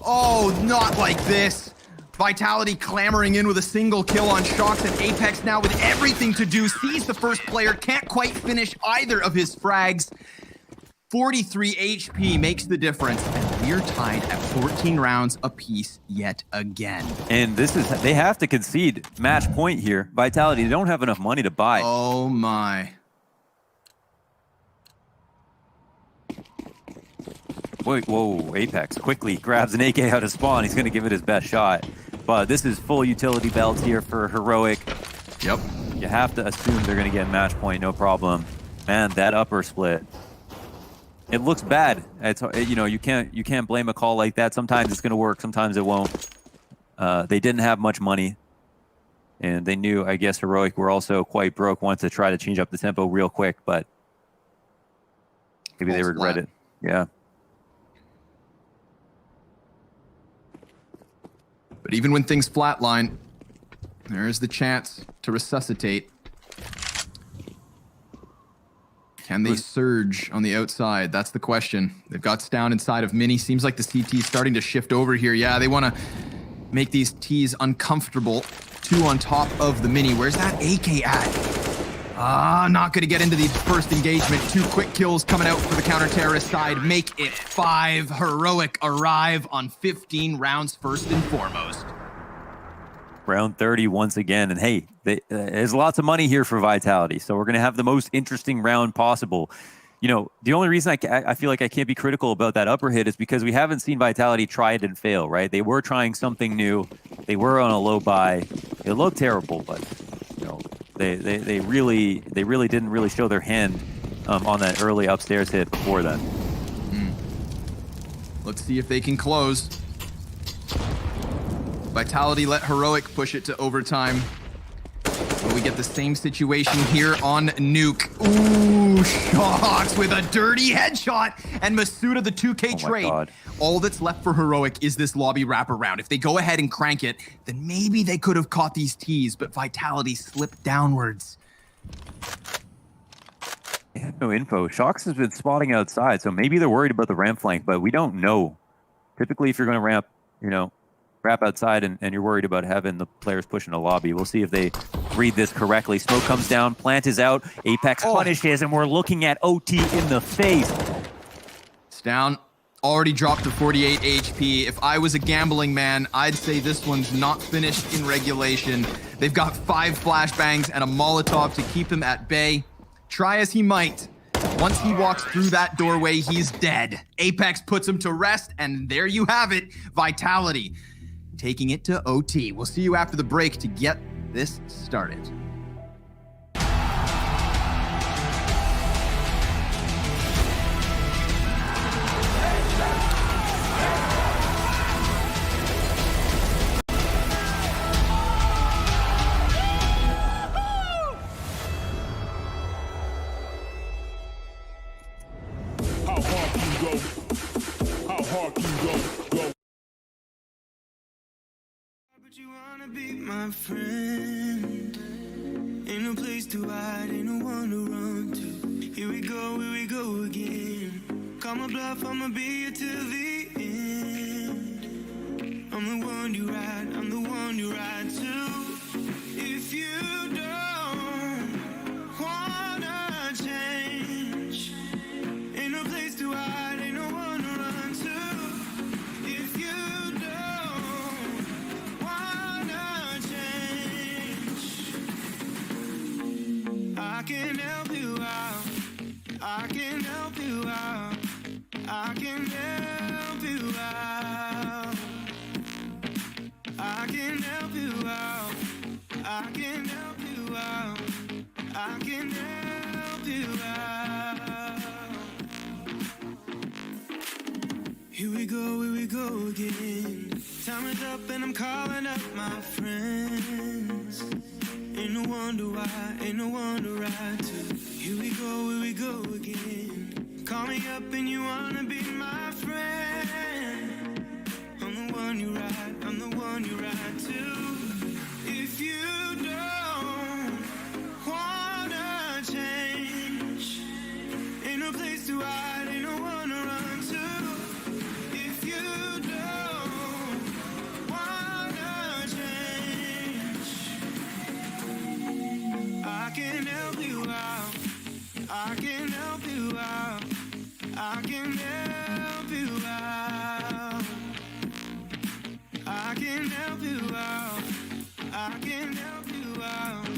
Oh, not like this. Vitality clamoring in with a single kill on Shocks, and Apex now with everything to do. Sees the first player, can't quite finish either of his frags. 43 HP makes the difference, and we're tied at 14 rounds apiece yet again. And this is, they have to concede match point here. Vitality, they don't have enough money to buy. Oh my. Wait, whoa, Apex quickly grabs an AK out of spawn. He's going to give it his best shot. But this is full utility belts here for Heroic. Yep. You have to assume they're going to get match point, no problem. Man, that upper split. It looks bad. It's, you know, you can't blame a call like that. Sometimes it's going to work, sometimes it won't. They didn't have much money, and they knew, I guess, Heroic were also quite broke, wanted to try to change up the tempo real quick, but maybe they regret it. Yeah. But even when things flatline, there is the chance to resuscitate. Can they surge on the outside? That's the question. They've got Stown inside of Mini. Seems like the CT is starting to shift over here. Yeah, they want to make these Ts uncomfortable. 2 on top of the Mini. Where's that AK at? Not going to get into the first engagement. 2 quick kills coming out for the counter-terrorist side. Make it 5. Heroic arrive on 15 rounds first and foremost. Round 30 once again. And hey, there's lots of money here for Vitality. So we're going to have the most interesting round possible. You know, the only reason I feel like I can't be critical about that upper hit is because we haven't seen Vitality try it and fail, right? They were trying something new. They were on a low buy. It looked terrible, but, you know, they really didn't really show their hand on that early upstairs hit before then. Let's see if they can close. Vitality let Heroic push it to overtime. But we get the same situation here on Nuke. Ooh, Shocks with a dirty headshot. And Masuda, the 2K trade. God. All that's left for Heroic is this lobby wraparound. If they go ahead and crank it, then maybe they could have caught these Ts, but Vitality slipped downwards. They have no info. Shocks has been spotting outside, so maybe they're worried about the ramp flank, but we don't know. Typically, if you're going to ramp, you know, wrap outside and you're worried about having the players pushing a lobby, we'll see if they read this correctly. Smoke comes down, plant is out, Apex punishes, and we're looking at OT in the face. It's down. Already dropped to 48 HP. If I was a gambling man, I'd say this one's not finished in regulation. They've got 5 flashbangs and a Molotov to keep him at bay. Try as he might, once he walks through that doorway, he's dead. Apex puts him to rest, and there you have it. Vitality taking it to OT. We'll see you after the break to get this started. You wanna be my friend. Ain't no place to hide, ain't no one to run to. Here we go again. Call my bluff, I'ma be here till the end. I'm the one you ride, I'm the one you ride to. If you don't wanna change, ain't no place to hide, ain't no one to run to. If you I can help you out. I can help you out. I can help you out. I can help you out. I can help you out. I can help you out. Here we go again. Time is up and I'm calling up my friends. Ain't no wonder why, ain't no one to ride to. Here we go again. Call me up and you wanna be my friend. I'm the one you ride, I'm the one you ride to. If you don't wanna change, ain't no place to hide, ain't no one to run to. If you don't wanna change, I can help you out. I can help you out. I can help you out. I can help you out. I can help you out.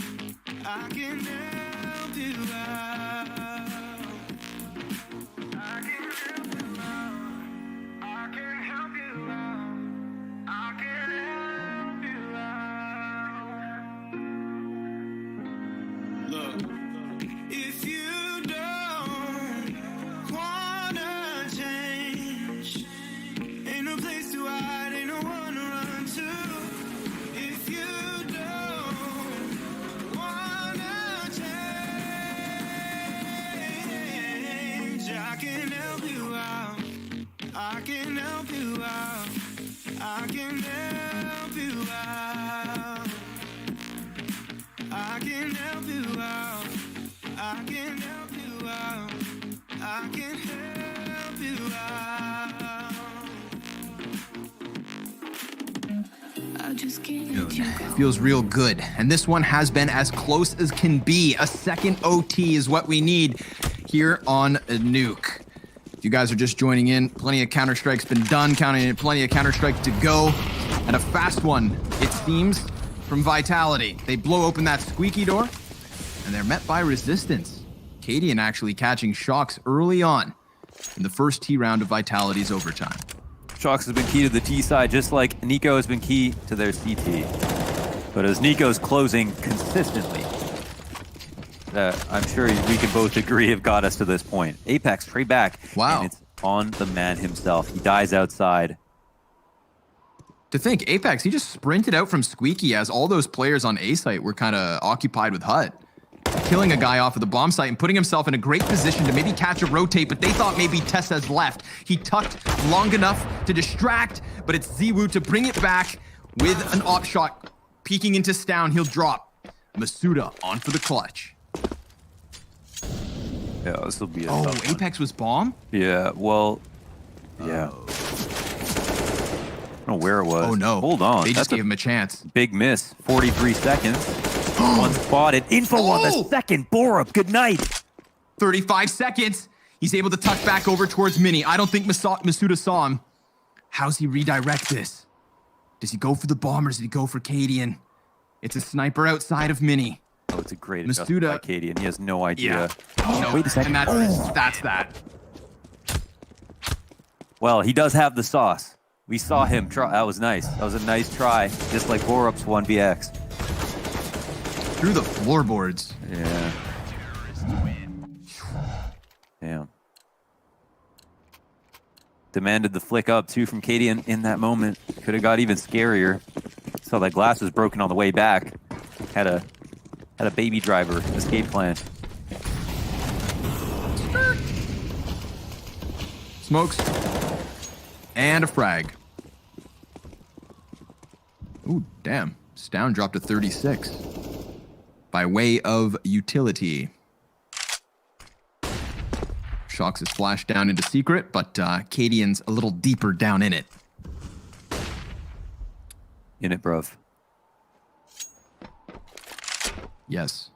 I can help you out. I can help you out. I can help you out. I can help you out. Look, if you don't wanna change, ain't no place to hide, ain't no one to run to. If you don't wanna change, I can help you out. I can help you out. I can help you out. I can help you out. I can help you out. I can help you out. I just can't let you go. Feels real good. And this one has been as close as can be. A second OT is what we need here on Nuke. If you guys are just joining in, plenty of Counter-Strike's been done, counting plenty of Counter-Strike to go. And a fast one, it seems, from Vitality. They blow open that squeaky door, and they're met by resistance. Cadian actually catching Shocks early on in the first T round of Vitality's overtime. Shocks has been key to the T side, just like Nico has been key to their CT. But as Nico's closing consistently, I'm sure we can both agree have got us to this point. Apex trade back. Wow. And it's on the man himself. He dies outside. To think, Apex, he just sprinted out from Squeaky as all those players on A site were kind of occupied with HUD. Killing a guy off of the bomb site and putting himself in a great position to maybe catch a rotate, but they thought maybe Tessa's left. He tucked long enough to distract, but it's Ziwu to bring it back with an op shot. Peeking into Stown, he'll drop. Masuda on for the clutch. Yeah, this will be a Oh, tough one. Apex was bomb? Yeah, well, yeah. Oh. I don't know where it was. Oh no. Hold on. They just That's gave him a chance. big miss. 43 seconds. One spotted. Info on the second. Borup, good night. 35 seconds. He's able to tuck back over towards Mini. I don't think Masuda saw him. How's he redirect this? Does he go for the bomb or does he go for Cadian? It's a sniper outside of Mini. Oh, it's a great adjustment by Cadian. He has no idea. Yeah. No, wait a second. And that's that. Well, he does have the sauce. We saw him try. That was nice. That was a nice try. Just like Borup's 1vx. Through the floorboards. Yeah. Damn. Demanded the flick up, too, from Cadian in that moment. Could have got even scarier. Saw that glass was broken on the way back. Had a baby driver escape plan. Smokes. And a frag. Ooh, damn. Stown dropped to 36. By way of utility. Shox is flashed down into secret, but Cadian's a little deeper down in it. In it, bruv. Yes.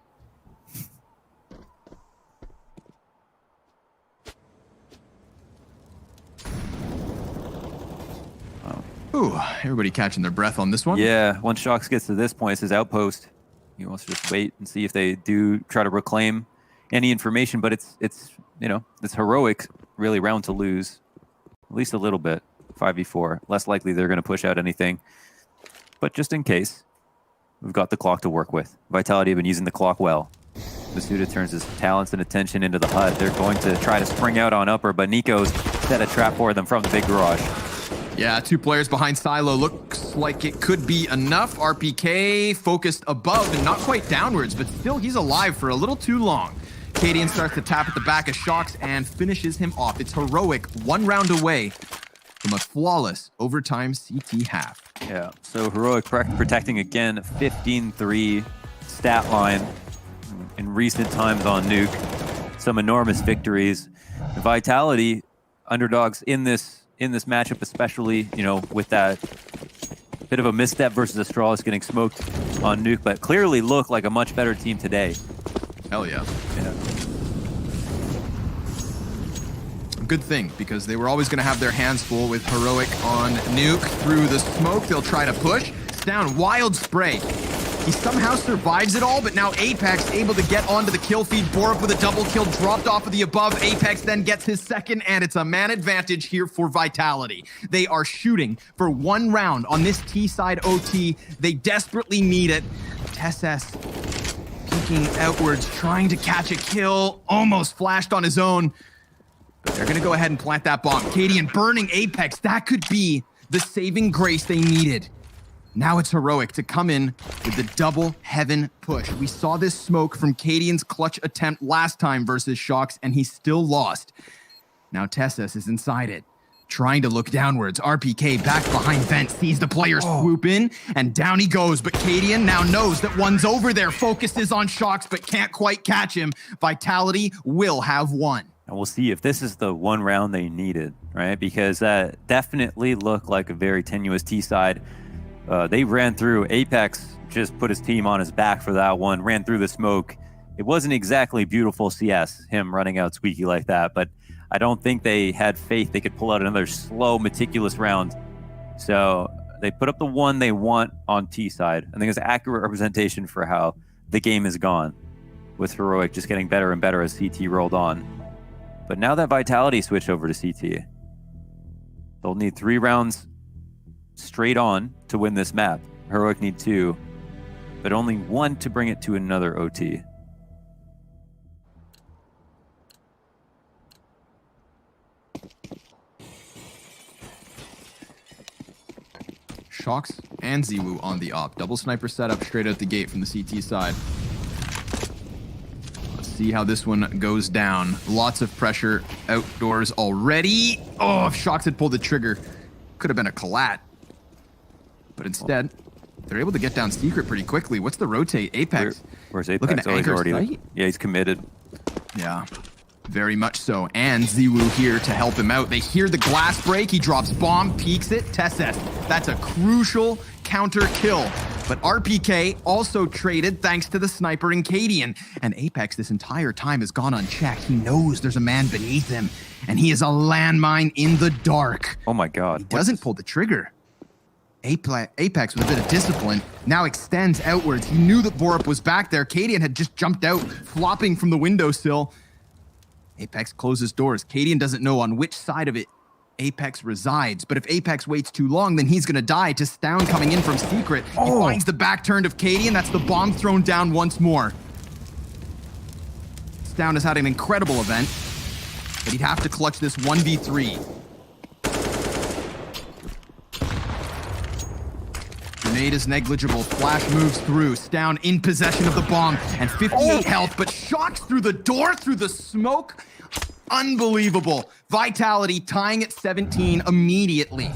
Ooh, everybody catching their breath on this one. Yeah, once Shox gets to this point, it's his outpost. He wants to just wait and see if they do try to reclaim any information, but it's heroic, really, round to lose. At least a little bit. 5v4. Less likely they're going to push out anything. But just in case, we've got the clock to work with. Vitality have been using the clock well. Masuda turns his talents and attention into the hut. They're going to try to spring out on upper, but Nico's set a trap for them from the big garage. Yeah, 2 players behind Silo. Looks like it could be enough. RPK focused above and not quite downwards, but still he's alive for a little too long. Cadian starts to tap at the back of Shox and finishes him off. It's heroic, 1 round away from a flawless overtime CT half. Yeah, so heroic protecting again, 15-3 stat line in recent times on Nuke. Some enormous victories. Vitality, underdogs in this matchup, especially, with that bit of a misstep versus Astralis getting smoked on Nuke, but clearly look like a much better team today. Hell yeah. Yeah. Good thing, because they were always going to have their hands full with heroic on Nuke. Through the smoke, they'll try to push. It's down, wild spray. He somehow survives it all, but now Apex able to get onto the kill feed. Borup with a double kill, dropped off of the above. Apex then gets his second, and it's a man advantage here for Vitality. They are shooting for 1 round on this T-side OT. They desperately need it. TSS peeking outwards, trying to catch a kill. Almost flashed on his own. But they're going to go ahead and plant that bomb. Cadian burning Apex. That could be the saving grace they needed. Now it's heroic to come in with the double heaven push. We saw this smoke from Cadian's clutch attempt last time versus Shox, and he still lost. Now TSS is inside it, trying to look downwards. RPK back behind vent, sees the player swoop in, and down he goes. But Cadian now knows that one's over there, focuses on Shox, but can't quite catch him. Vitality will have 1. And we'll see if this is the 1 round they needed, right? Because that definitely looked like a very tenuous T-side. They ran through. Apex just put his team on his back for that one, ran through the smoke. It wasn't exactly beautiful CS, him running out squeaky like that, but I don't think they had faith they could pull out another slow, meticulous round. So they put up the 1 they want on T-side. I think it's an accurate representation for how the game is gone, with Heroic just getting better and better as CT rolled on. But now that Vitality switched over to CT, they'll need 3 rounds straight on to win this map. Heroic need 2, but only 1 to bring it to another OT. Shox and Ziwu on the op. Double sniper setup straight out the gate from the CT side. Let's see how this one goes down. Lots of pressure outdoors already. Oh, if Shox had pulled the trigger, could have been a collat. But instead, they're able to get down secret pretty quickly. What's the rotate? Apex. Where's Apex? Looking at Anchor's already. sight? Yeah, he's committed. Yeah, very much so. And Ziwu here to help him out. They hear the glass break. He drops bomb, peeks it. TSS. That's a crucial counter kill But RPK also traded thanks to the sniper in Cadian. And Apex this entire time has gone unchecked. He knows there's a man beneath him, and he is a landmine in the dark. Oh my God. He doesn't pull the trigger. Apex, with a bit of discipline, now extends outwards. He knew that Borup was back there. Cadian had just jumped out, flopping from the windowsill. Apex closes doors. Cadian doesn't know on which side of it Apex resides, but if Apex waits too long, then he's gonna die. To Stown coming in from secret. He finds the back turn of Cadian. That's the bomb thrown down once more. Stown has had an incredible event, but he'd have to clutch this 1v3. Grenade is negligible. Flash moves through. Stown in possession of the bomb and 58 health, but shocks through the door, through the smoke. Unbelievable. Vitality tying at 17 immediately.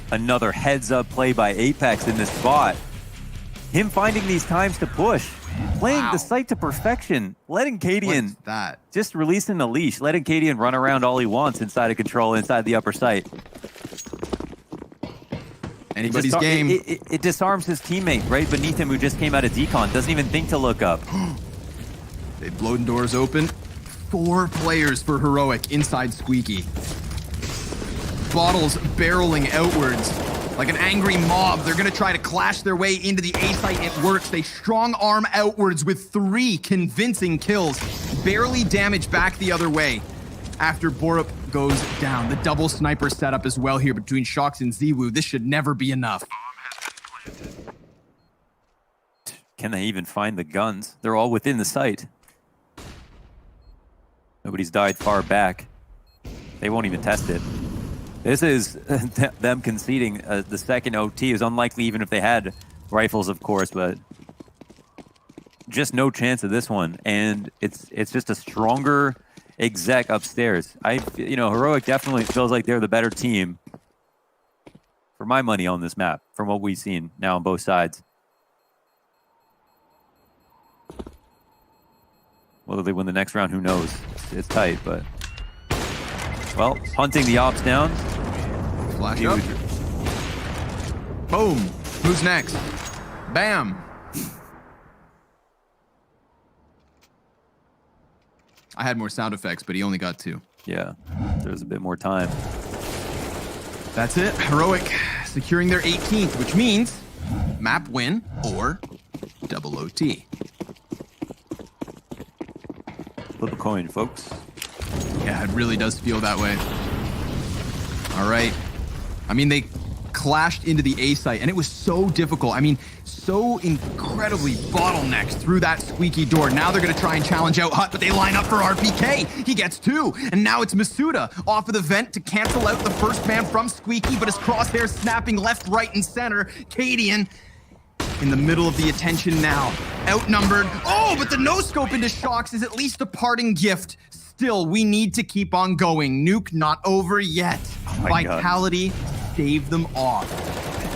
Another heads-up play by Apex in this spot. Him finding these times to push, playing the site to perfection, letting Cadian just releasing the leash, letting Cadian run around all he wants inside of control, inside the upper site. Anybody's game. It disarms his teammate right beneath him who just came out of decon. Doesn't even think to look up. They've blown doors open. 4 players for Heroic inside Squeaky. Bottles barreling outwards like an angry mob. They're going to try to clash their way into the A site. It works. They strong arm outwards with 3 convincing kills. Barely damage back the other way after Borup goes down. The double sniper setup as well here between Shox and Ziwu. This should never be enough. Can they even find the guns? They're all within the site. Nobody's died far back. They won't even test it. This is them conceding the second OT. Is unlikely even if they had rifles, of course, but just no chance of this one. And it's just a stronger exec upstairs. Heroic definitely feels like they're the better team for my money on this map from what we've seen now on both sides. Whether they win the next round, who knows? It's tight, but well, hunting the ops down. Flash up. Boom. Who's next? Bam. I had more sound effects, but he only got 2. Yeah, there's a bit more time. That's it. Heroic securing their 18th, which means map win or double OT. Flip a coin, folks. Yeah, it really does feel that way. All right. I mean, they clashed into the A site, and it was so difficult. I mean, so incredibly bottlenecked through that squeaky door. Now they're going to try and challenge out Hut, but they line up for RPK. He gets 2, and now it's Masuda off of the vent to cancel out the first man from Squeaky, but his crosshair snapping left, right, and center. Cadian in the middle of the attention now. Outnumbered. Oh, but the no-scope into Shox is at least a parting gift. Still, we need to keep on going. Nuke not over yet. Oh Vitality saved them off.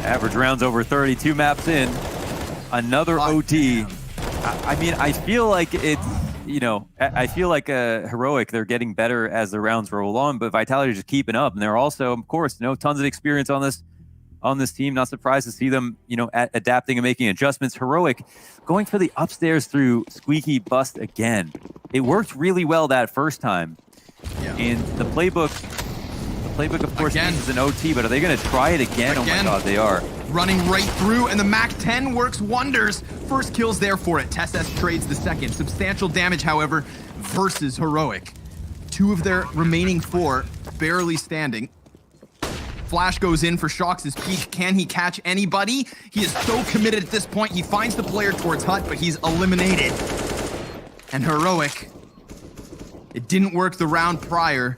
Average rounds over 32 maps in. Another OT. I mean, I feel like it's, I feel like Heroic, they're getting better as the rounds roll on, but Vitality is just keeping up. And they're also, of course, tons of experience on this team. Not surprised to see them, adapting and making adjustments. Heroic going for the upstairs through Squeaky bust again. It worked really well that first time. Yeah. And the playbook, of course, is an OT, but are they going to try it again? Oh my God, they are. Running right through, and the MAC-10 works wonders. First kill's there for it. TSS trades the second. Substantial damage, however, versus Heroic. 2 of their remaining 4 barely standing. Flash goes in for Shox's peak. Can he catch anybody? He is so committed at this point. He finds the player towards Hut, but he's eliminated. And Heroic, it didn't work the round prior,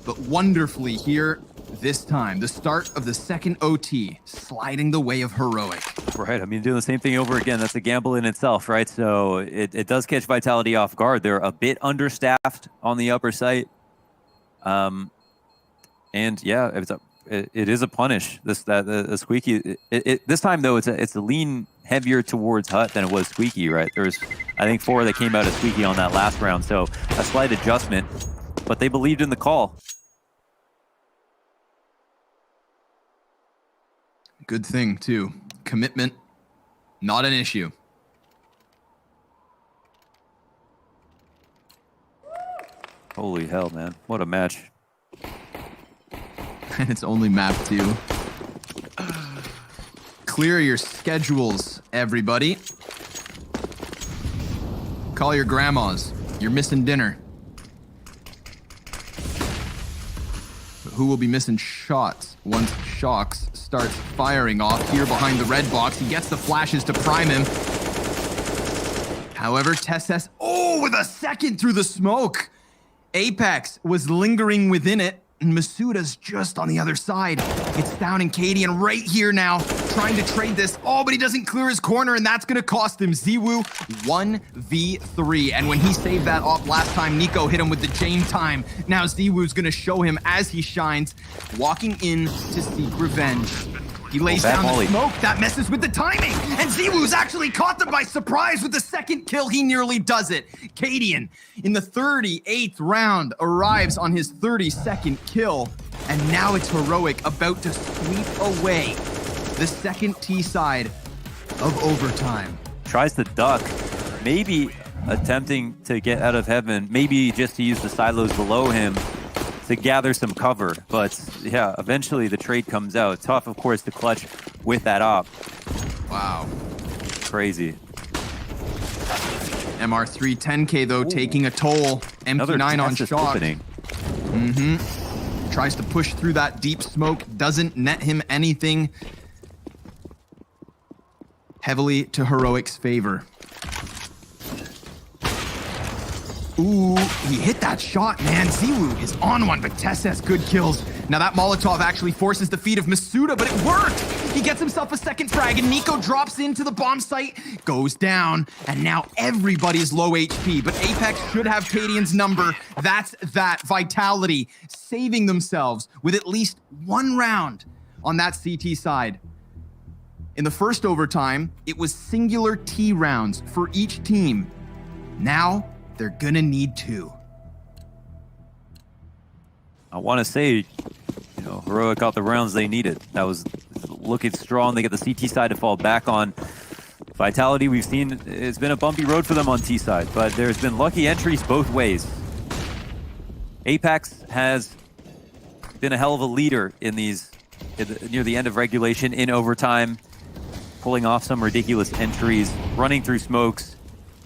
but wonderfully here this time. The start of the second OT, sliding the way of Heroic. Right, I mean, doing the same thing over again, that's a gamble in itself, right? So it does catch Vitality off guard. They're a bit understaffed on the upper site. And yeah, it is a punish. The Squeaky. This time though, it's a lean heavier towards Hut than it was Squeaky. Right? There's I think 4 that came out of Squeaky on that last round, so a slight adjustment, but they believed in the call. Good thing, too. Commitment, not an issue. Holy hell, man. What a match. And it's only map 2. Clear your schedules, everybody. Call your grandmas. You're missing dinner. But who will be missing shots once Shocks starts firing off here behind the red box? He gets the flashes to prime him. However, Tesses, with a second through the smoke. Apex was lingering within it, and Masuda's just on the other side. It's down in Cadian right here now, trying to trade this. But he doesn't clear his corner, and that's going to cost him. ZywOo 1v3. And when he saved that off last time, Nico hit him with the Jane time. Now ZywOo's going to show him as he shines, walking in to seek revenge. He lays down the smoke. That messes with the timing. And ZywOo's actually caught them by surprise with the second kill. He nearly does it. Cadian, in the 38th round, arrives on his 32nd kill. And now it's Heroic about to sweep away the second T side of overtime. Tries to duck. Maybe attempting to get out of heaven. Maybe just to use the silos below him to gather some cover. But yeah, eventually the trade comes out. Tough, of course, to clutch with that op. Wow. Crazy. MR3 10K though, taking a toll. MP9 on Shock. Tries to push through that deep smoke. Doesn't net him anything. Heavily to Heroic's favor. Ooh, he hit that shot, man. ZywOo is on one, but Tess has good kills. Now that Molotov actually forces the feet of Masuda, but it worked! He gets himself a second frag, and Nico drops into the bomb site, goes down, and now everybody's low HP, but Apex should have Cadian's number. That's that. Vitality saving themselves with at least one round on that CT side. In the first overtime, it was singular T rounds for each team. Now, they're gonna need 2. I want to say, Heroic got the rounds they needed. That was looking strong. They get the CT side to fall back on. Vitality, we've seen, it's been a bumpy road for them on T side, but there's been lucky entries both ways. Apex has been a hell of a leader in these, near the end of regulation, in overtime, pulling off some ridiculous entries, running through smokes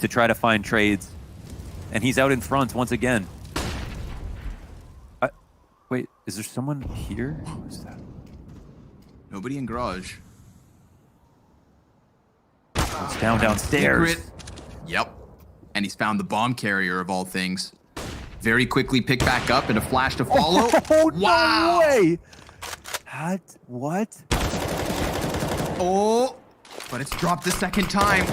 to try to find trades. And he's out in front once again. Wait, is there someone here? Who is that? Nobody in garage. It's downstairs. Secret. Yep. And he's found the bomb carrier of all things. Very quickly pick back up and a flash to follow. Wow! No way! What? But it's dropped the second time.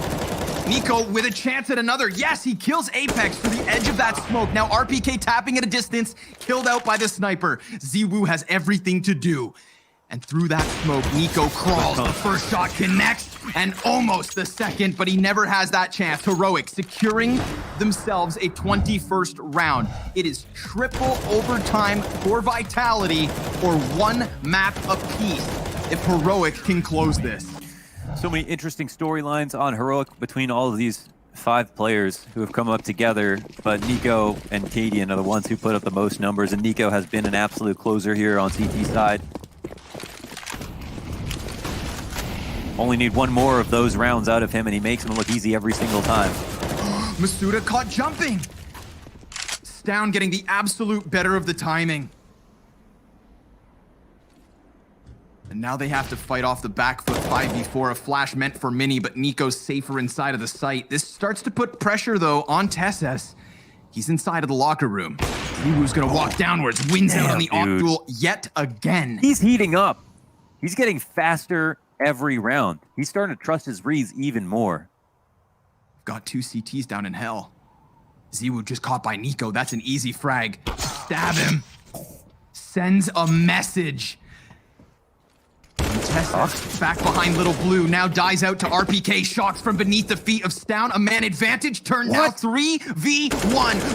Nico with a chance at another. Yes, he kills Apex through the edge of that smoke. Now RPK tapping at a distance, killed out by the sniper. ZywOo has everything to do. And through that smoke, Nico crawls. The first shot connects, and almost the second, but he never has that chance. Heroic securing themselves a 21st round. It is triple overtime for Vitality, or 1 map apiece if Heroic can close this. So many interesting storylines on Heroic between all of these 5 players who have come up together, but Nico and Cadian are the ones who put up the most numbers, and Nico has been an absolute closer here on CT side. Only need 1 more of those rounds out of him, and he makes them look easy every single time. Masuda caught jumping. Stown getting the absolute better of the timing. And now they have to fight off the back foot 5v4. A flash meant for Mini, but Nico's safer inside of the site. This starts to put pressure, though, on Tesses. He's inside of the locker room. ZywOo's gonna walk downwards, wins out on the op duel yet again. He's heating up. He's getting faster every round. He's starting to trust his reads even more. Got 2 CTs down in hell. ZywOo just caught by Nico. That's an easy frag. Stab him. Sends a message. Tessa back behind Little Blue, now dies out to RPK. Shocks from beneath the feet of Stown. A man advantage turned now 3v1.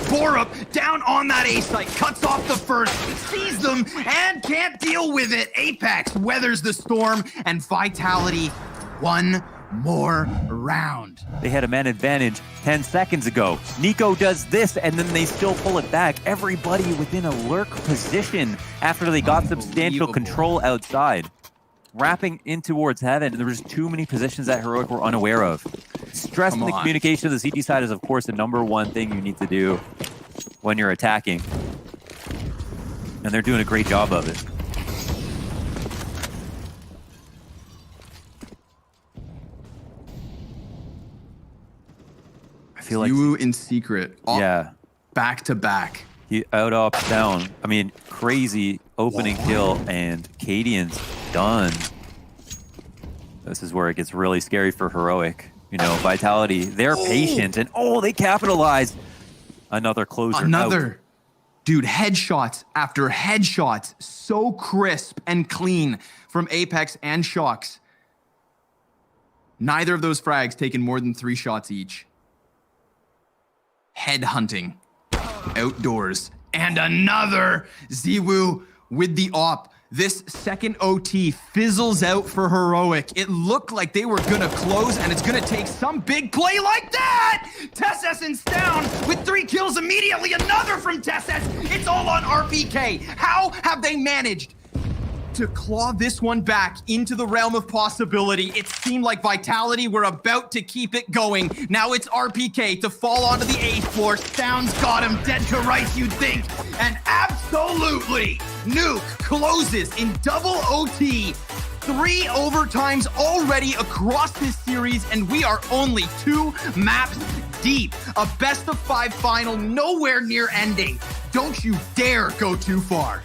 Borup down on that A site, cuts off the first, sees them, and can't deal with it. Apex weathers the storm, and Vitality one more round. They had a man advantage 10 seconds ago. Nico does this, and then they still pull it back. Everybody within a lurk position after they got substantial control outside. Wrapping in towards heaven, there was too many positions that Heroic were unaware of. Stress in the communication of the CT side is, of course, the #1 thing you need to do when you're attacking. And they're doing a great job of it. I feel like Yu in secret. Back to back. He out up down. I mean, crazy opening kill, and Cadian's done. This is where it gets really scary for Heroic. You know, Vitality, they're patient, and they capitalize. Another closer. Another. Dude, headshots after headshots. So crisp and clean from Apex and Shocks. Neither of those frags taken more than 3 shots each. Head hunting. Outdoors. And another Ziwu with the op. This second OT fizzles out for Heroic. It looked like they were gonna close, and it's gonna take some big play like that! Tessesson's down with 3 kills immediately. Another from Tessess. It's all on RPK. How have they managed to claw this one back into the realm of possibility? It seemed like Vitality were about to keep it going. Now it's RPK to fall onto the 8th floor. Sounds got him dead to rights, you'd think. And absolutely, Nuke closes in double OT. 3 overtimes already across this series, and we are only 2 maps deep. A best of 5 final, nowhere near ending. Don't you dare go too far.